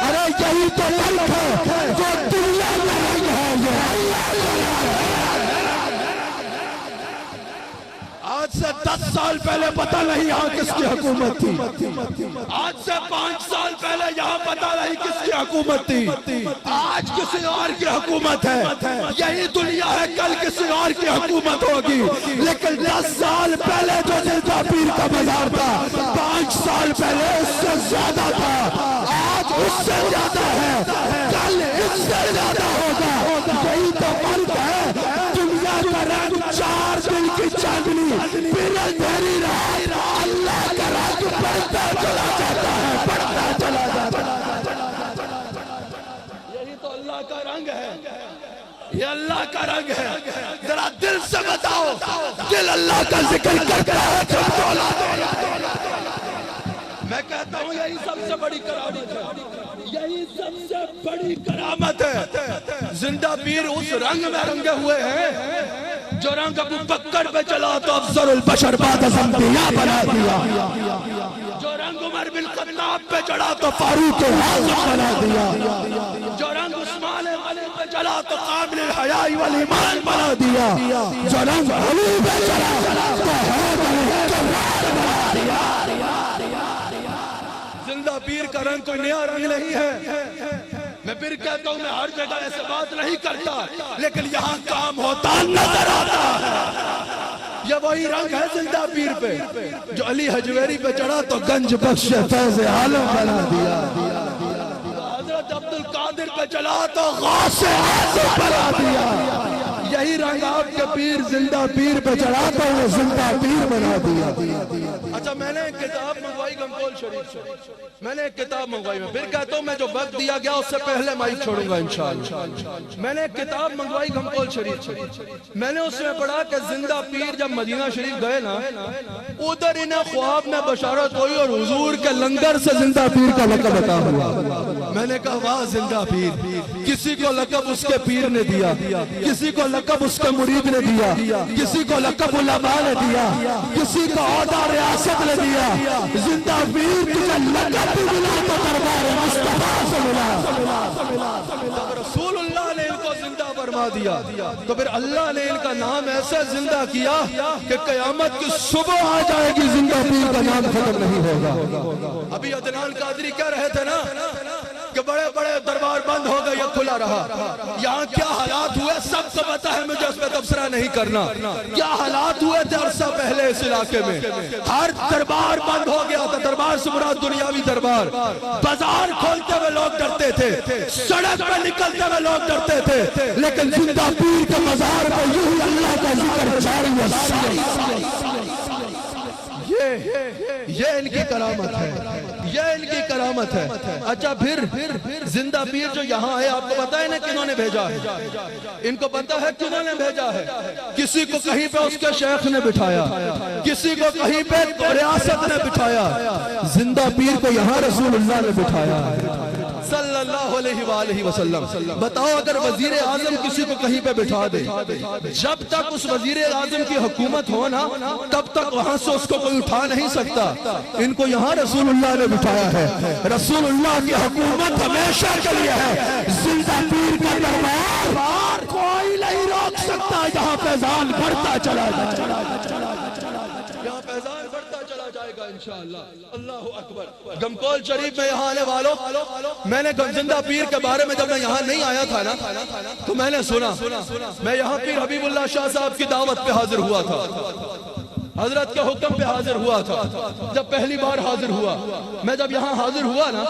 S7: ارے یہی تو ملک ہے جو دنیا میں رنگ ہے. آج سے 10 سال پہلے پتہ نہیں یہاں کس کی حکومت تھی. آج سے 5 سال پہلے یہاں پتہ نہیں کس کی حکومت تھی. آج کسی اور کی حکومت ہے. یہی دنیا ہے، کل کسی اور کی حکومت ہوگی. لیکن 10 سال پہلے جو زندہ پیر کا مزار تھا 5 سال پہلے اس سے زیادہ تھا. آج اس سے زیادہ ہے، کل اس سے زیادہ ہوگا. یہی تو فرق ہے. دنیا کا رنگ 4 دن کی چاندنی پھر اندھیری رات. اللہ کا رنگ بڑھتا چلا جاتا ہے، بڑھتا چلا جاتا ہے. یہی تو اللہ کا رنگ ہے، یہ اللہ کا رنگ ہے. ذرا دل سے بتاؤ دل اللہ کا ذکر کرتا ہے. میں کہتا ہوں یہی سب سے بڑی کرامت ہے، یہی سب سے بڑی کرامت ہے. زندہ پیر اس رنگ میں رنگے ہوئے ہیں جو رنگ ابو بکر پہ چلا تو افضل البشر بعد از انبیاء بنا دیا. جو رنگ عمر بن خطاب پہ چڑھا تو فاروق اعظم بنا دیا، جو رنگ عثمان غنی پہ چڑھا تو قابل الحیاء والایمان بنا دیا، جو رنگ علی پہ چڑھا تو حیدر الجبار بنا دیا۔ زندہ پیر کا رنگ کوئی نیا رنگ نہیں ہے، میں پھر کہتا ہوں میں ہر جگہ ایسے بات نہیں کرتا، لیکن یہاں کام ہوتا نظر آتا ہے۔ یہ وہی رنگ ہے زندہ پیر پہ، جو علی حجویری پہ چڑھا تو گنج بخش فیض عالم بنا دیا، حضرت عبد القادر پہ چلا تو غوث اعظم بنا دیا۔ یہی رنگ آپ کے پیر زندہ پیر پہ چڑھا تو وہ زندہ پیر بنا دیا۔ اچھا میں نے ایک کتاب منگوائی گمکول شریف سے، میں نے ایک کتاب منگوائی، میں پھر کہتا ہوں میں جو وقت دیا گیا اس سے پہلے مائک چھوڑوں گا انشاءاللہ۔ میں نے ایک کتاب منگوائی گمکول شریف سے، میں نے اس میں پڑھا کہ زندہ پیر جب مدینہ شریف گئے نا، ادھر انہیں خواب میں بشارت ہوئی اور حضور کے لنگر سے زندہ پیر کا لقب عطا ہوا۔ میں نے کہا واہ زندہ پیر، کسی کو لقب اس کے پیر نے دیا، کسی کو لقب اس کے مرید نے دیا، کسی کو لقب علماء نے دیا، کسی کو عہدہ ریاست نے دیا، زندہ پیر تجھے لقب بھی ملا تو دربار مصطفیٰ سے ملا۔ جب رسول اللہ نے ان کو زندہ فرما دیا تو پھر اللہ نے ان کا نام ایسا زندہ کیا کہ قیامت کی صبح آ جائے گی زندہ پیر کا نام ختم نہیں ہوگا۔ ابھی عدنان قادری کہہ رہے تھے نا کہ بڑے بڑے دربار بند ہو گئے یا کھلا رہا، یہاں کیا حالات ہوئے سب کو پتا ہے، مجھے اس پہ تبصرہ نہیں کرنا۔ کیا حالات ہوئے تھے عرصہ پہلے اس علاقے میں، ہر دربار بند ہو گیا تھا، دربار سے مراد دنیاوی دربار، بازار کھولتے ہوئے لوگ ڈرتے تھے، سڑک پہ نکلتے ہوئے لوگ ڈرتے تھے، لیکن زندہ پیر کے مزار پہ یوں ہی اللہ کا ذکر جاری و ساری۔ یہ ان کی کرامت ہے، یہ ان کی کرامت ہے۔ اچھا پھر زندہ پیر جو یہاں آئے آپ کو پتا ہے نا کنہوں نے بھیجا ہے؟ ان کو پتا ہے کنہوں نے بھیجا ہے؟ کسی کو کہیں پہ اس کے شیخ نے بٹھایا، کسی کو کہیں پہ ریاست نے بٹھایا، زندہ پیر کو یہاں رسول اللہ نے بٹھایا صلی اللہ علیہ وآلہ وسلم۔ بتاؤ اگر وزیر اعظم کسی کو کہیں پہ بٹھا دے، جب تک اس وزیر اعظم کی حکومت ہو نا تب تک وہاں سے اس کو کوئی اٹھا نہیں سکتا۔ ان کو یہاں رسول اللہ نے بٹھایا ہے، رسول اللہ کی حکومت ہمیشہ کے لیے ہے، زندہ پیر کا دربار کوئی نہیں روک سکتا، یہاں فیضان بڑھتا چلا جائے، یہاں فیضان بڑھتا چلا جائے گا انشاءاللہ۔ اللہ اکبر۔ گمکول شریف میں یہاں آنے والوں، میں نے زندہ پیر کے بارے میں جب میں یہاں نہیں آیا تھا نا تو میں نے سنا، میں یہاں پیر حبیب اللہ شاہ صاحب کی دعوت پہ حاضر ہوا تھا، حضرت کے حکم پہ حاضر ہوا تھا، جب پہلی بار حاضر ہوا۔ میں جب یہاں حاضر ہوا نا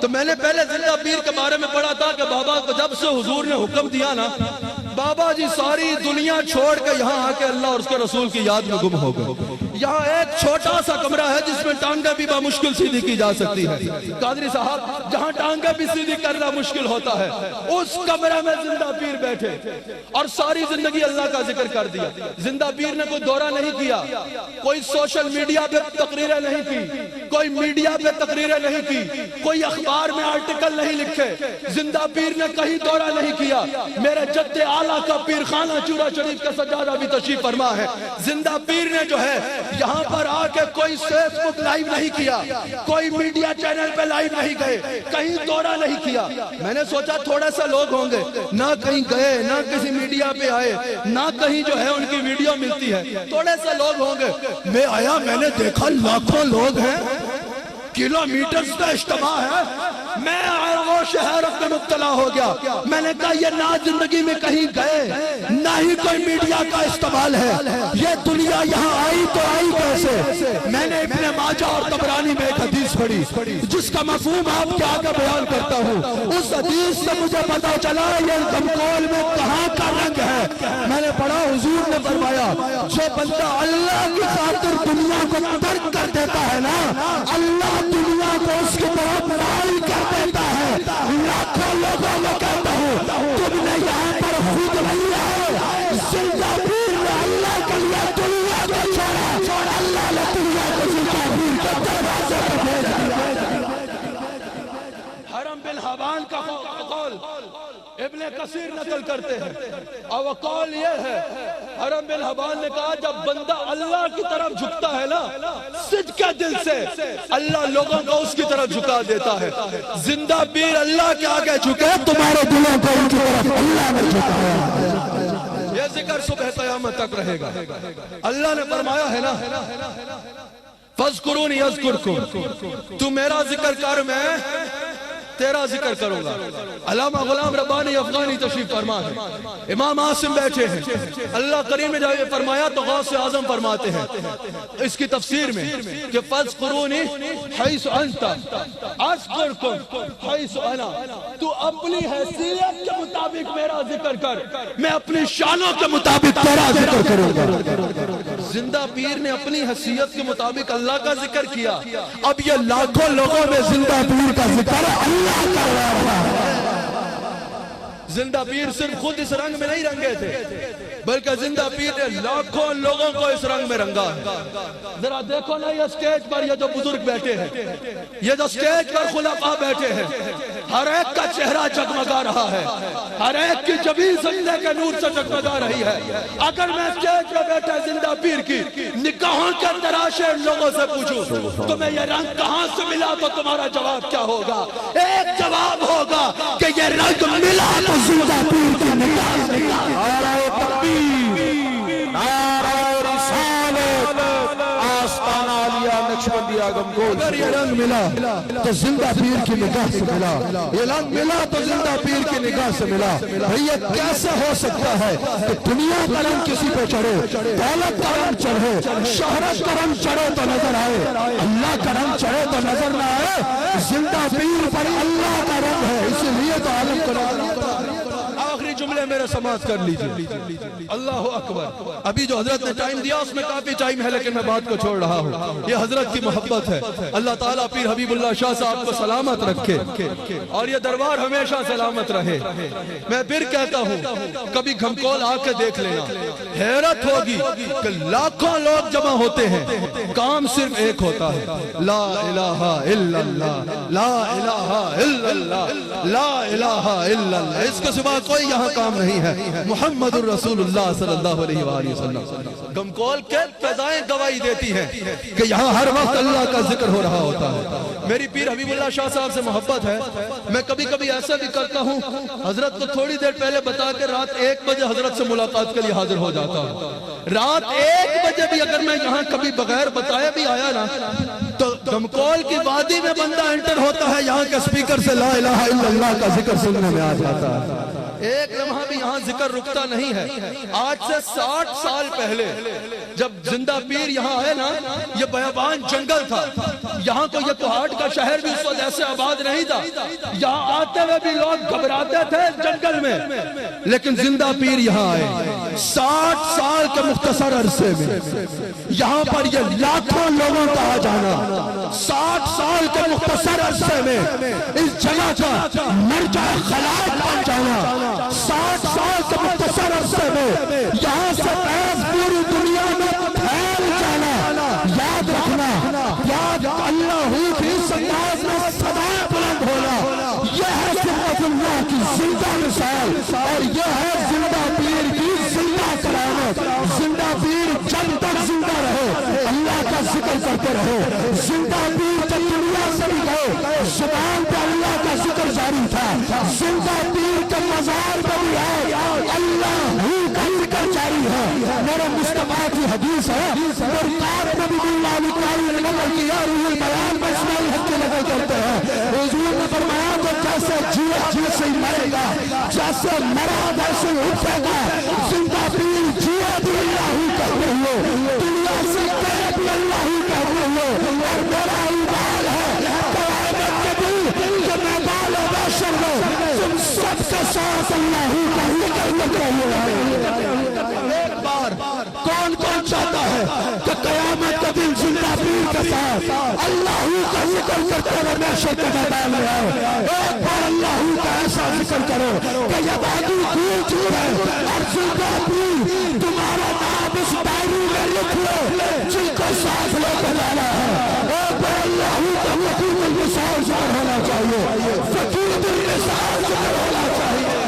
S7: تو میں نے پہلے زندہ پیر کے بارے میں پڑھا تھا کہ بابا کو جب سے حضور نے حکم دیا نا، بابا جی ساری دنیا چھوڑ کے یہاں آ کے اللہ اور اس کے رسول کی یاد میں گم ہو گئے۔ یہاں ایک چھوٹا سا کمرہ ہے جس میں ٹانگیں بھی بمشکل سیدھی کی جا سکتی ہے، قادری صاحب جہاں ٹانگیں بھی سیدھی کرنا مشکل ہوتا ہے اس کمرے میں زندہ پیر بیٹھے اور ساری زندگی اللہ کا ذکر کر دیا۔ زندہ پیر نے کوئی دورہ نہیں کیا، کوئی سوشل میڈیا پہ تقریریں نہیں کی، کوئی میڈیا پہ تقریریں نہیں کی، کوئی اخبار میں آرٹیکل نہیں لکھے، زندہ پیر نے کہیں دورہ نہیں کیا۔ میرے جد اعلیٰ کا پیر خانہ چورا شریف کا سجادہ بھی تشریف فرما ہے۔ زندہ پیر نے جو ہے یہاں پر آ کے کوئی فیس بک لائیو نہیں کیا، کوئی میڈیا چینل پہ لائیو نہیں گئے، کہیں دورہ نہیں کیا۔ میں نے سوچا تھوڑے سے لوگ ہوں گے، نہ کہیں گئے، نہ کسی میڈیا پہ آئے، نہ کہیں جو ہے ان کی ویڈیو ملتی ہے، تھوڑے سے لوگ ہوں گے۔ میں آیا، میں نے دیکھا لاکھوں لوگ ہیں، کلومیٹرز کا اجتماع ہے۔ میں آغوش حیرت میں مبتلا ہو گیا، میں نے کہا یہ نہ زندگی میں کہیں گئے، نہ ہی کوئی میڈیا کا استعمال ہے، یہ دنیا یہاں آئی تو آئی کیسے؟ میں نے ابن ماجہ اور طبرانی میں ایک حدیث پڑھی جس کا مفہوم آپ کے آگے بیان کرتا ہوں۔ اس حدیث سے مجھے پتا چلا یہ گمکول میں کہاں کا رنگ ہے۔ میں نے پڑھا حضور نے فرمایا جو بندہ اللہ کی خاطر دنیا کو ترک کر دیتا ہے نا، اللہ دنیا کو اس کی طرف مائل کر دیتا ہے۔ لاکھوں لوگوں میں کہتا ہوں تم نے یہاں پر خود نہیں آئے، زندہ پیر نے اللہ کے لیے دنیا کو چھوڑا، اللہ نے دنیا کو زندہ پیر کے دروازے پر بھیج دیا۔ حرم بن حبان کا قول ابن کثیر نقل کرتے ہیں اور قول یہ ہے حرم بن حبان نے کہا جب بندہ اللہ کی طرف جھکتا ہے نا صدقہ دل سے اللہ لوگوں کو اس کی طرف جھکا دیتا ہے. زندہ پیر اللہ کے آگے جھکے تمہارے دلوں کو ان کی طرف اللہ نے جھکایا. یہ ذکر صبح قیامت تک رہے گا. اللہ نے فرمایا ہے نا فَاذْكُرُونِ يَذْكُرْكُمْ تو میرا ذکر کر میں تیرا ذکر کروں گا. علامہ غلام ربانی افغانی تشریف فرما ہے. امام عاصم بیٹھے ہیں. اللہ کریم نے جب یہ فرمایا تو غوث اعظم فرماتے ہیں اس کی تفسیر میں کہ فَاذْكُرُونِ حَيْثُ أَنْتَ أَذْكُرْكُمْ حَيْثُ أَنَا تو اپنی حیثیت کے مطابق میرا ذکر کر میں اپنی شانوں کے مطابق تیرا ذکر کروں گا. زندہ پیر نے اپنی حیثیت کے مطابق اللہ کا ذکر کیا. اب یہ لاکھوں لوگوں میں زندہ پیر کا ذکر اللہ کر رہا ہے. زندہ پیر صرف خود اس رنگ میں نہیں رنگے تھے بلکہ زندہ پیر نے لاکھوں لوگوں کو اس رنگ میں رنگا ہے. ذرا دیکھو نا یہ سٹیج پر یہ جو بزرگ بیٹھے ہیں یہ جو سٹیج پر خلفاء بیٹھے ہیں ہر ایک کا چہرہ جگمگا رہا ہے. ہر ایک کی جبین زندہ کے نور سے جگمگا رہی ہے. اگر میں سٹیج پر بیٹھے زندہ پیر کی نکاحوں کے تراشے لوگوں سے پوچھوں تمہیں یہ رنگ کہاں سے ملا تو تمہارا جواب کیا ہوگا؟ ایک جواب ہوگا کہ یہ رنگ ملا تو زندہ پیر کی نکاح سے.
S5: نعرہ تکبیر، نعرہ رسالت، آستانہ عالیہ نقشبندی آگم گول.
S7: اگر یہ رنگ ملا تو زندہ پیر کی نگاہ سے ملا. یہ رنگ ملا تو زندہ پیر کی نگاہ سے ملا. بھئی یہ کیسے ہو سکتا ہے کہ دنیا کا رنگ کسی پہ چڑھے، دولت کا رنگ چڑھے، شہرت کا رنگ چڑھے تو نظر آئے، اللہ کا رنگ چڑھے تو نظر نہ آئے؟ زندہ پیر پر اللہ کا رنگ ہے اسی لیے تو عالم کو نظر آتا ہے. آخری جملے میرے سماعت کر لیجئے. اللہ اکبر. ابھی جو حضرت نے ٹائم دیا اس میں کافی ٹائم ہے لیکن میں بات کو چھوڑ رہا ہوں. یہ حضرت کی محبت ہے. اللہ تعالیٰ پیر حبیب اللہ شاہ صاحب کو سلامت رکھے اور یہ دربار ہمیشہ سلامت رہے. میں پھر کہتا ہوں کبھی گھمکول آ کے دیکھ لینا. حیرت ہوگی کہ لاکھوں لوگ جمع ہوتے ہیں کام صرف ایک ہوتا ہے لا الہ الا اللہ، لا الہ الا اللہ، لا الہ الا اللہ. اس کے سوا کوئی یہاں کام نہیں ہے. محمد الرسول اللہ صلی اللہ علیہ وآلہ وسلم. گھمکول کے فضائیں گواہی دیتی ہیں کہ یہاں ہر وقت اللہ کا ذکر ہو رہا ہوتا ہے. میری پیر حبیب اللہ شاہ صاحب سے محبت ہے. میں کبھی کبھی ایسا بھی کرتا ہوں حضرت کو تھوڑی دیر پہلے بتا کے رات 1 بجے حضرت سے ملاقات کے لیے حاضر ہو جاتا ہوں. رات 1 بجے بھی اگر میں یہاں کبھی بغیر بتائے بھی آیا نا تو گھمکول کی وادی میں بندہ انٹر ہوتا ہے یہاں کے سپیکر سے لا الہ الا اللہ کا ذکر سننے میں آ جاتا ہے. ایک لمحہ بھی یہاں ذکر رکتا نہیں ہے. آج سے 60 سال پہلے جب زندہ پیر یہاں آئے نا یہ بیابان جنگل تھا. یہاں کو یہ کوہاٹ کا شہر بھی اس وقت ایسے آباد نہیں تھا. یہاں آتے ہوئے بھی لوگ گھبراتے تھے جنگل میں لیکن زندہ پیر یہاں آئے 60 سال کے مختصر عرصے میں یہاں پر یہ لاکھوں لوگوں کا آ جانا 60 سال کے مختصر عرصے میں اس جگہ کا مرجع خلائق بن جانا 60 سال کے مختصر عرصے میں یہاں سے فیض پوری دنیا میں پھیل جانا. یاد رکھنا یاد اللہ ہی کی اس انداز میں صدائیں بلند ہونا یہ ہے صفت اللہ کی زندہ مثال اور یہ ہے زندہ پیر کی زندہ کرامت. زندہ پیر جب تک زندہ رہے اللہ کا ذکر کرتے رہو. زندہ پیر جب دنیا سے بھی گئے زبان پہ اللہ کا ذکر جاری تھا. زندہ پیر کے مزار پہ بھی آئے اللہ ہی کا ذکر جاری ہے. میرے مصطفیٰ کی حدیث ہے مرکات نبی اللہ علیہ نقل کی یا روح البیان میں اسماعیل حق کے نقل کرتے ہیں. حضور نے فرمایا کہ جیسے جیے سے ہی مرے گا جیسے مرا ویسے اٹھے گا. زندہ پیر جیے بھی اللہ ہی کہتے ہوئے دنیا سے گئے بھی اللہ ہی کہتے ہوئے اور میرا ایمان ہے قیامت کے دن کہ میں بال و بشر ہوں تم سب کے ساتھ اللہ ہی کا ذکر کرتے ہوئے. ایک بار کون کون چاہتا ہے کہ قیامت کے دن زندہ پیر کے ساتھ اللہ ہی کا ذکر کرتے ہوئے محشر کے میدان میں آؤ. ایک بار اللہ ہی کا ایسا ذکر کرو کہ یہ وادی گونج اٹھے اور زندہ پیر تمہارا نام اس ڈائری میں لکھ لو جن کو ساتھ لے کے جانا ہے. ایک بار اللہ ہی کا فقیر الوصال ذکر ہونا چاہیے. فقیر الوصال ذکر ہونا چاہیے.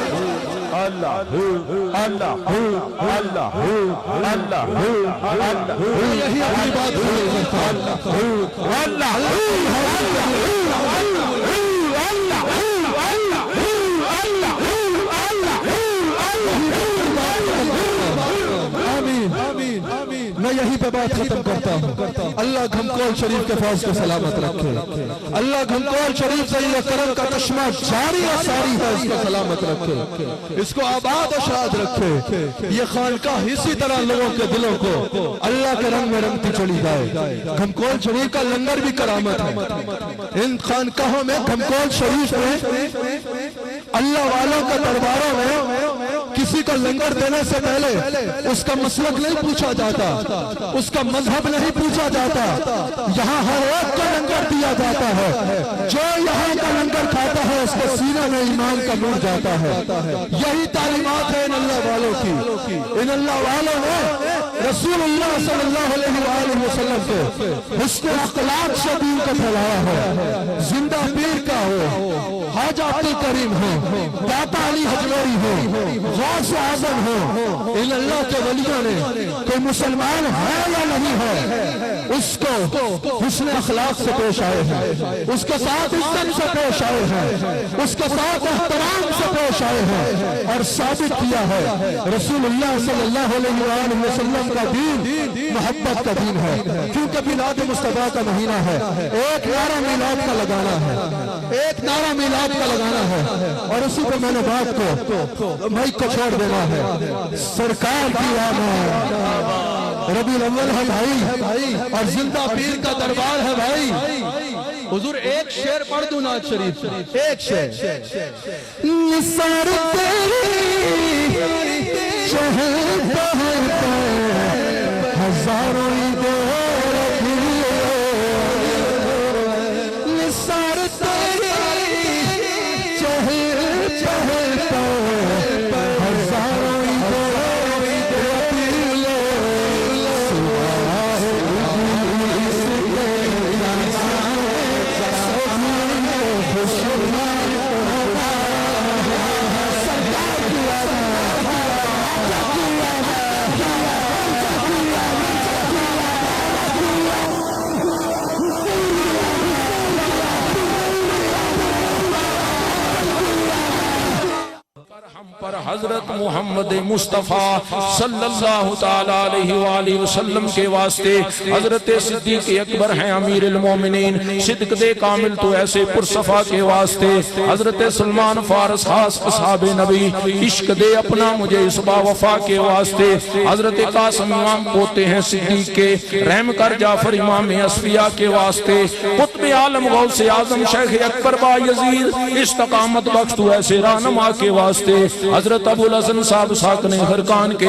S6: یہی اپنی بات میں یہی پہ بات ختم کرتا ہوں. اللہ گھمکول شریف کے فوج کو سلامت رکھے. اللہ گھمکول شریف سے یہ کرم کا چشمہ جاری و ساری ہے, اس کو سلامت رکھے, اس کو آباد و شاد رکھے. یہ خانقاہ اسی طرح لوگوں کے دلوں کو اللہ کے رنگ میں رنگتی چلی جائے. گھمکول شریف کا لنگر بھی کرامت ہے. ان خانقاہوں میں گھمکول شریف میں اللہ والوں کے درباروں میں کسی کو لنگر دینے سے پہلے اس کا مسلک نہیں پوچھا جاتا, اس کا مذہب نہیں پوچھا جاتا. یہاں ہر ایک کو لنگر دیا جاتا ہے. جو یہاں کا لنگر کھاتا ہے اس کو سینہ میں ایمان کا نور جاتا ہے. یہی تعلیمات ہے ان اللہ والوں کی. ان اللہ والوں نے رسول اللہ صلی اللہ علیہ وآلہ وسلم کو حسن اخلاق سے دین کو پھیلایا ہے. زندہ پیر کا ہو, خواجہ عبد الکریم ہو, داتا علی حجویری ہو, غوث اعظم ہو, ان اللہ کے ولیوں نے کوئی مسلمان ہے یا نہیں ہے اس کو حسن اخلاق سے پیش آئے ہیں, اس کے ساتھ عزت سے پیش آئے ہیں, اس کے ساتھ احترام سے پیش آئے ہیں, اور ثابت کیا ہے رسول اللہ صلی اللہ علیہ وآلہ وسلم کا دین محبت کا دین ہے. کیونکہ میلاد مصطفیٰ کا مہینہ ہے, ایک نعرہ میلاد کا لگانا ہے, ایک نعرہ میلاد کا لگانا ہے, اور اسی پہ میں نے بات کو مائک کو چھوڑ دینا ہے. سرکار کی آمد, ربیع الاول ہے بھائی, اور زندہ پیر کا دربار ہے بھائی. حضور ایک شعر پڑھ دوں نعت شریف, ایک شعر. نثار تیری چہل پہل پر ہزاروں عیدیں رکھی, نثار تیری چہل پہل پر ہزاروں
S1: پر حضرت محمد مصطفیٰ صلی اللہ تعالیٰ علیہ وآلہ وسلم کے واسطے حضرت صدیق اکبر ہیں امیر المومنین, صدق دے کامل تو ایسے پرصفا کے واسطے حضرت سلمان فارس خاص اصحاب نبی, عشق دے اپنا مجھے اس با وفا کے واسطے حضرت قاسم امام پوتے ہیں صدیق کے, رحم کر جعفر امام اصفیاء کے واسطے, قطب عالم غوث اعظم شیخ اکبر با یزید استقامت بخش تو ایسے رہنما کے واسطے, حضرت ابو الحسن صاحب ساکن خرقان کے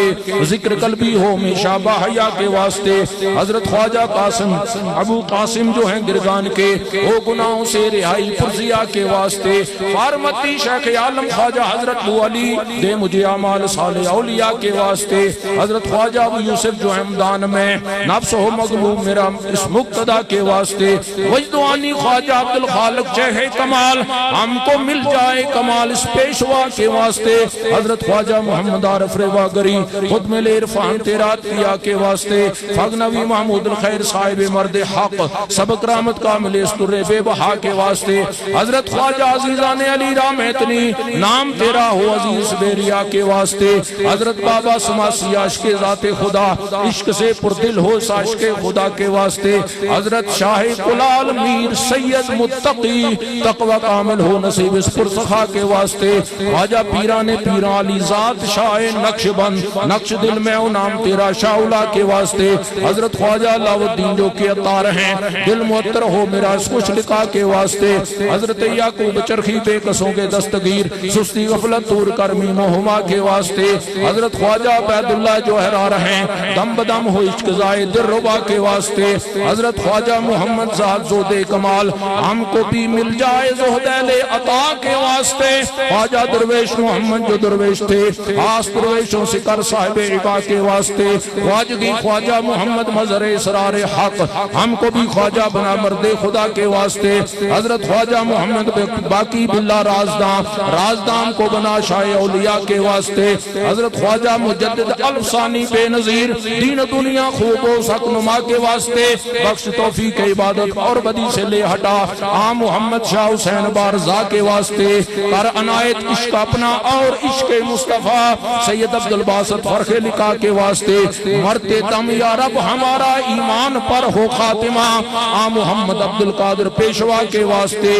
S1: ذکر قلبی ہو ہمیشہ باحیا کے واسطے, حضرت خواجہ قاسم ابو قاسم جو ہیں گرگان کے وہ گناہوں سے رہائی پرزیہ کے واسطے, فارمتی شیخ عالم خواجہ حضرت ابو علی دے مجھے اعمال صالح اولیاء کے واسطے, حضرت خواجہ ابو یوسف جو ہمدان میں نفس ہو مغلوب میرا اس مقتدہ کے واسطے, وجدوانی خواجہ عبد الخالق چہے کمال ہم کو مل جائے کمال اس پیشوا کے واسطے, حضرت خواجہ محمد عارف ریواگری خود میں لے عرفان تیرات کیا کے واسطے, فغنوی محمود الخیر صاحب مرد حق سبق رحمت کامل استر بے بہا کے واسطے, حضرت خواجہ عزیزان علی رحمتنی نام تیرا ہو عزیز بیریا کے واسطے, حضرت بابا سماسی عاشق ذات خدا عشق سے پردل ہو عاشق خدا کے واسطے, حضرت شاہ کلال میر سید متقی تقوی کامل ہو نصیب اس پرسخا کے واسطے, خواجہ پیران پیران علی ذات شاہ نقش بند نقش دل میں او نام تیرا شاہ اولا کے واسطے, حضرت خواجہ علاء الدین جو کے عطار ہیں دل معطر ہو میرا اس کچھ لکھا کے واسطے, حضرت یعقوب چرخی بے قصوں کے دستگیر سستی غفلت دور کر میم و ہما کے واسطے, حضرت خواجہ عبید اللہ جو حرار ہیں دم بدم ہو عشق زائے در ربا کے واسطے, حضرت خواجہ محمد زہد زود کمال ہم کو بھی مل جائے زہد اہل عطا کے واسطے, خواجہ درویش محمد جو در درویش تھے، خاص درویشوں سے کر صاحب عبا کے واسطے خواجگی خواجہ محمد مظہر اسرار حق، ہم کو بھی خواجہ بنا مرد خدا کے واسطے حضرت خواجہ محمد باقی باللہ رازدان کو بنا شاہ اولیاء کے واسطے حضرت خواجہ مجدد الفسانی بے نظیر دین دنیا خوب و سک نما کے واسطے بخش توفیق عبادت اور بدی سے لے ہٹا عام محمد شاہ حسین بارزا کے واسطے کر عنایت عشق اپنا اور عشق مصطفیٰ سید عبدالباسط فرخ لکا کے واسطے مرتے دم یا رب ہمارا ایمان پر ہو خاتمہ عام محمد عبدالقادر پیشوا کے واسطے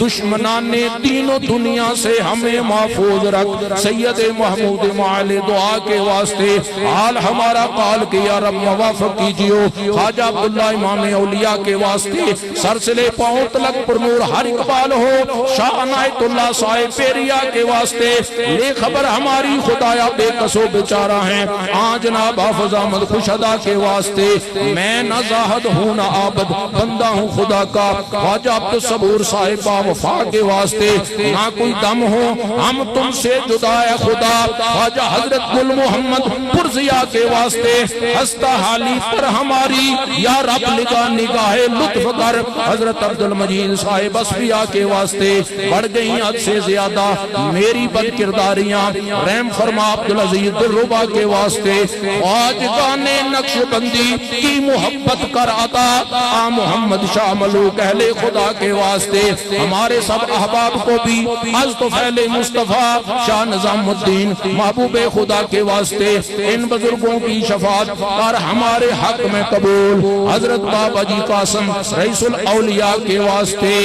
S1: دشمنان دین و دنیا سے ہمیں محفوظ رکھ سید محمود معالی دعا کے واسطے حال ہمارا قال کے یا رب موافق کیجیو خواجہ عبداللہ امام اولیاء کے واسطے سرسلے پاؤں تلک پر نور ہر اقبال ہو شاہ عنایت اللہ صاحب پیریا کے واسطے لے خبر ہماری خدایا بے قصو بیچارہ ہیں جناب حافظ احمد خوشہدہ کے واسطے میں نہ زاہد ہوں نہ عابد بندہ ہوں خدا کا خواجہ عبدالصبور صاحب وفا کے واسطے نہ کوئی دم ہو ہم تم سے جدا ہے خدا خواجہ حضرت گل محمد پرزیا کے واسطے ہستہ حالی پر ہماری یا رب لگا نگاہ لطف کر حضرت عبدالمجید صاحب اسفیہ کے واسطے بڑھ گئی حد سے زیادہ میری بد کرداریاں رحم فرما عبدالعزیز دلربا کے واسطے خواجگان نقش بندی کی محبت کر عطا محمد شاہ ملوک اہل خدا کے واسطے ہمارے سب احباب کو بھی از طفیل مصطفیٰ شاہ نظام الدین محبوب خدا کے واسطے ان بزرگوں کی شفاعت کر ہمارے حق میں قبول حضرت بابا جی قاسم رئیس الاولیاء کے واسطے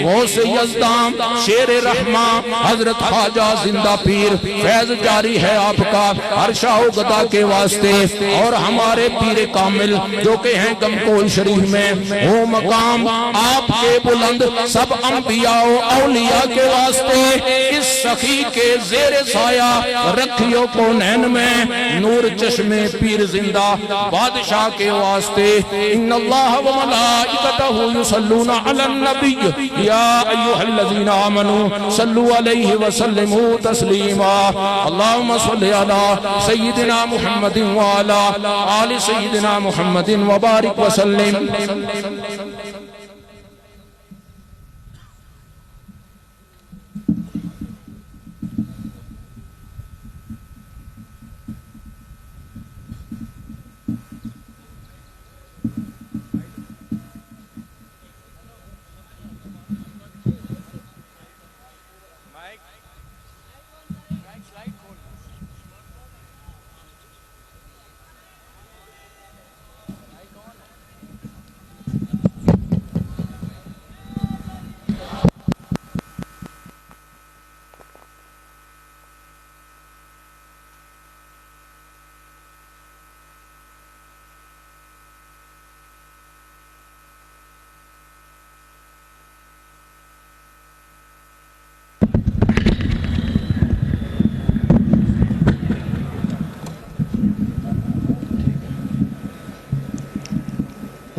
S1: غوث یزدان شیر رحمان حضرت خواجہ زندہ پیر فیض جاری ہے آپ کا ہر شاہ و گدا کے واسطے اور ہمارے پیر کامل جو کہ ہیں گمکول شریف میں وہ مقام آپ کے بلند سب انبیاء و اولیاء کے واسطے اس سخی کے زیر سایہ رکھیو کونین میں نور چشم پیر زندہ بادشاہ کے واسطے ان اللہ و ملائکتہ یصلون علی النبی یا ایوہ الذین آمنوا صلو علیہ وسلموا تسلیما اللہم صلی علی سیدنا محمد وعلی آل سیدنا محمد وبارک وسلم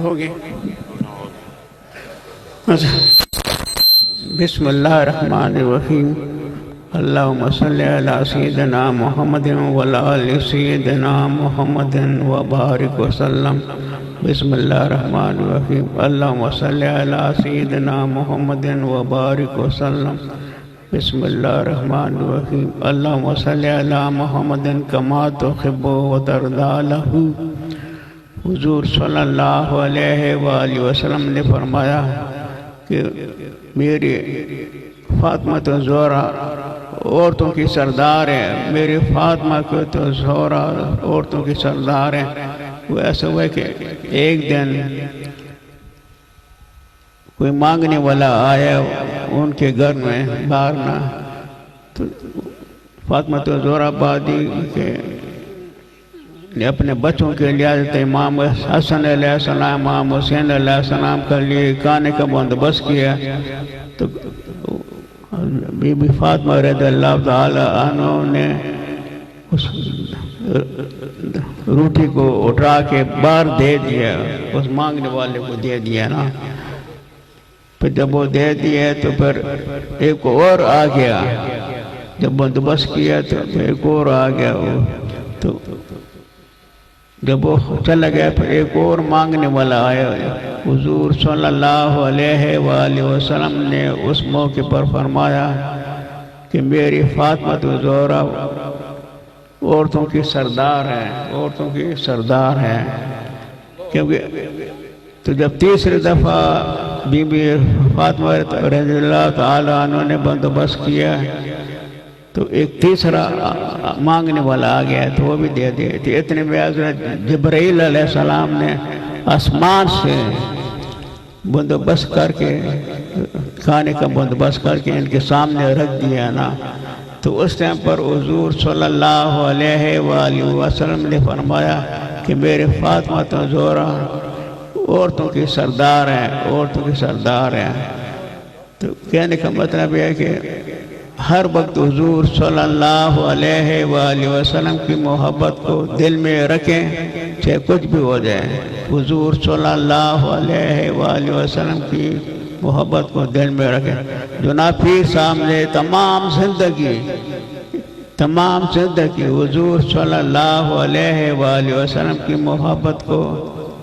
S2: ہو گئے بسم اللہ الرحمن الرحیم اللہم صلی علی سیدنا محمد وعلی آل سیدنا محمد وبارک وسلم بسم اللہ الرحمن الرحیم اللہم صلی علی سیدنا محمد وبارک وسلم بسم اللہ الرحمن الرحیم اللہم صلی علی محمد کما تحب وترضى له حضور صلی اللہ علیہ وآلہ وسلم نے فرمایا کہ میری فاطمہ تو زہرا عورتوں کی سردار ہے، میری فاطمہ کو تو زہرا عورتوں کی سردار ہے۔ وہ ایسا ہوا کہ ایک دن کوئی مانگنے والا آیا ان کے گھر میں باہر نہ، تو فاطمہ تو زہرا بادی کے نے اپنے بچوں کے لیے حضرت امام حسن علیہ السلام امام حسین علیہ السلام کے لیے کھانے کا بندوبست کیا، تو بی بی فاطمہ رضی اللہ تعالی عنہ نے اس روٹی کو اٹھا کے باہر دے دیا، اس مانگنے والے کو دے دیا نا۔ پھر جب وہ دے دیے تو پھر ایک اور آ گیا
S8: جب بندوبست کیا تو ایک اور آ گیا وہ، تو جب وہ چلا گیا پھر ایک اور مانگنے والا آیا۔ حضور صلی اللہ علیہ وآلہ وسلم نے اس موقع پر فرمایا کہ میری فاطمہ الزہرا عورتوں کی سردار ہے، عورتوں کی سردار ہے۔ کیونکہ تو جب تیسری دفعہ بی بی فاطمہ رضی اللہ تعالیٰ عنہ نے بندوبست کیا تو ایک تیسرا مانگنے والا آ گیا تو وہ بھی دے دیے تھے۔ اتنے میں حضرت جبرائیل علیہ السلام نے آسمان سے بندوبست کر کے کھانے کا بندوبست کر کے ان کے سامنے رکھ دیا نا، تو اس ٹائم پر حضور صلی اللہ علیہ وآلہ وسلم نے فرمایا کہ میرے فاطمہ الزہرا عورتوں کی سردار ہیں، عورتوں کی سردار ہیں۔ تو کہنے کا مطلب یہ ہے کہ ہر وقت حضور صلی اللہ علیہ وآلہ وسلم کی محبت کو دل میں رکھیں، چاہے کچھ بھی ہو جائے۔ حضور صلی اللہ علیہ وآلہ وسلم کی محبت کو دل میں رکھیں۔ جناب پیر صاحب نے تمام زندگی حضور صلی اللہ علیہ وآلہ وسلم کی محبت کو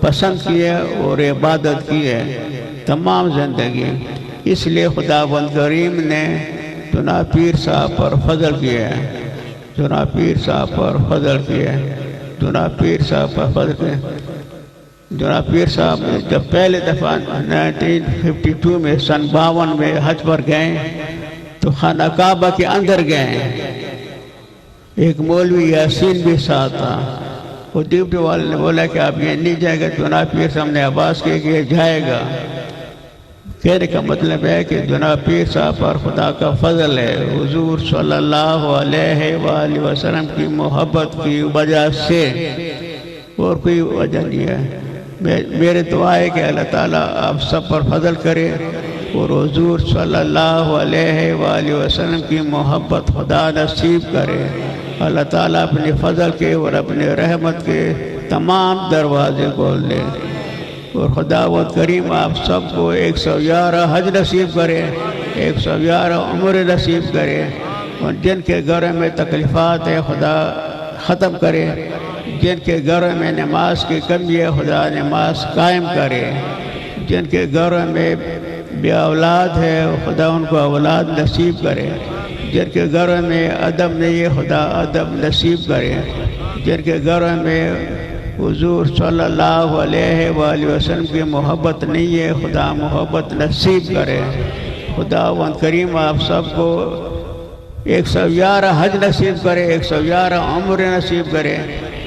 S8: پسند کیا اور عبادت کی ہے تمام زندگی۔ اس لیے خداوند کریم نے جناب پیر صاحب پر فضل کیا ہے، جناب پیر صاحب پر فضل کیا ہے، جناب پیر صاحب پر فضل کیا ہے۔ جناب پیر صاحب جب پہلے دفعہ 1952 میں سن 52 میں حج پر گئے تو خانہ کعبہ کے اندر گئے، ایک مولوی یاسین بھی ساتھ تھا۔ وہ ڈیوٹی والے نے بولا کہ آپ یہ نہیں جائے گا، جناب پیر صاحب نے آواز کی کہ یہ جائے گا۔ کہنے کا مطلب ہے کہ جناب پیر صاحب پر خدا کا فضل ہے، حضور صلی اللہ علیہ وآلہ وسلم کی محبت کی وجہ سے، اور کوئی وجہ نہیں ہے۔ میرے دعا ہے کہ اللہ تعالیٰ آپ سب پر فضل کرے اور حضور صلی اللہ علیہ وآلہ وسلم کی محبت خدا نصیب کرے۔ اللہ تعالیٰ اپنے فضل کے اور اپنے رحمت کے تمام دروازے کھول دے، اور خداوند کریم آپ سب کو 111 حج نصیب کرے، 111 عمر نصیب کرے، اور جن کے گھروں میں تکلیفات ہے خدا ختم کرے، جن کے گھروں میں نماز کی کمی ہے خدا نماز قائم کرے، جن کے گھروں میں بے اولاد ہے خدا ان کو اولاد نصیب کرے، جن کے گھروں میں ادب نہیں ہے خدا ادب نصیب کرے، جن کے گھروں میں حضور صلی اللہ علیہ وآلہ وسلم کی محبت نہیں ہے خدا محبت نصیب کرے۔ خداوند کریم آپ سب کو 111 حج نصیب کرے، 111 عمر نصیب کرے،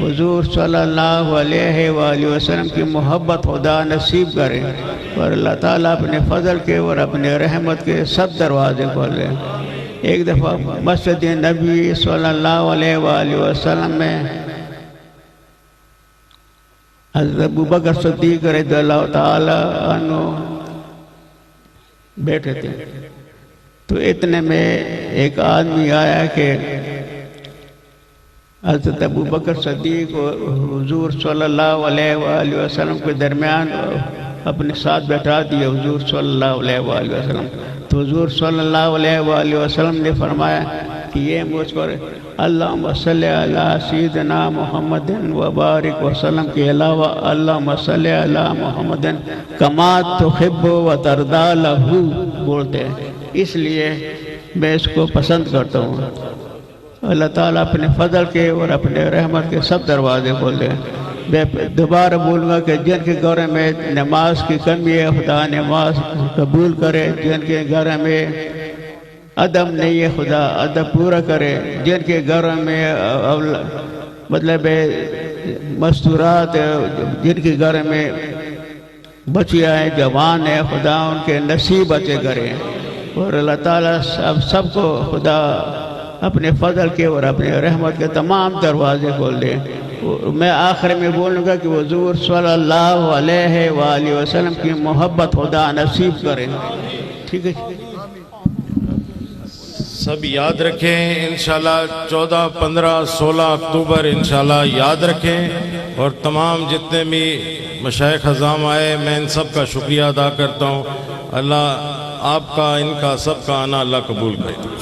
S8: حضور صلی اللہ علیہ وآلہ وسلم کی محبت خدا نصیب کرے، اور اللہ تعالیٰ اپنے فضل کے اور اپنے رحمت کے سب دروازے کھولے۔ ایک دفعہ مسجد نبی صلی اللہ علیہ وآلہ وسلم میں حضرت ابوبکر صدیق رضی اللہ تعالیٰ عنہ بیٹھے تھے، تو اتنے میں ایک آدمی آیا کہ حضرت ابوبکر صدیق اور حضور صلی اللہ علیہ وآلہ وسلم کے درمیان اپنے ساتھ بیٹھا دیا حضور صلی اللہ علیہ وآلہ وسلم۔ تو حضور صلی اللہ علیہ وآلہ وسلم نے فرمایا کہ یہ مجھ پر اللہم صلی علی سیدنا محمد وبارک وسلم کے علاوہ اللہم صلی علی محمد کما تحب و ترضی لہ بولتے ہیں، اس لیے میں اس کو پسند کرتا ہوں۔ اللہ تعالیٰ اپنے فضل کے اور اپنے رحمت کے سب دروازے کھول دے۔ میں دوبارہ بولوں گا کہ جن کے گھر میں نماز کی کمی ہے خدا نماز قبول کرے، جن کے گھر میں ادب نہیں ہے خدا ادب پورا کرے، جن کے گھر میں مطلب مستورات جن کے گھر میں بچیاں ہیں جوان ہیں خدا ان کے نصیب اچھے کرے، اور اللہ تعالیٰ سب کو خدا اپنے فضل کے اور اپنے رحمت کے تمام دروازے کھول دے۔ میں آخر میں بولوں گا کہ حضور صلی اللہ علیہ وآلہ وسلم کی محبت خدا نصیب کرے۔ ٹھیک ہے،
S9: سب یاد رکھیں انشاءاللہ 14 15 16 اکتوبر انشاءاللہ یاد رکھیں، اور تمام جتنے بھی مشائخ اعظام آئے میں ان سب کا شکریہ ادا کرتا ہوں۔ اللہ آپ کا ان کا سب کا آنا اللہ قبول کرے۔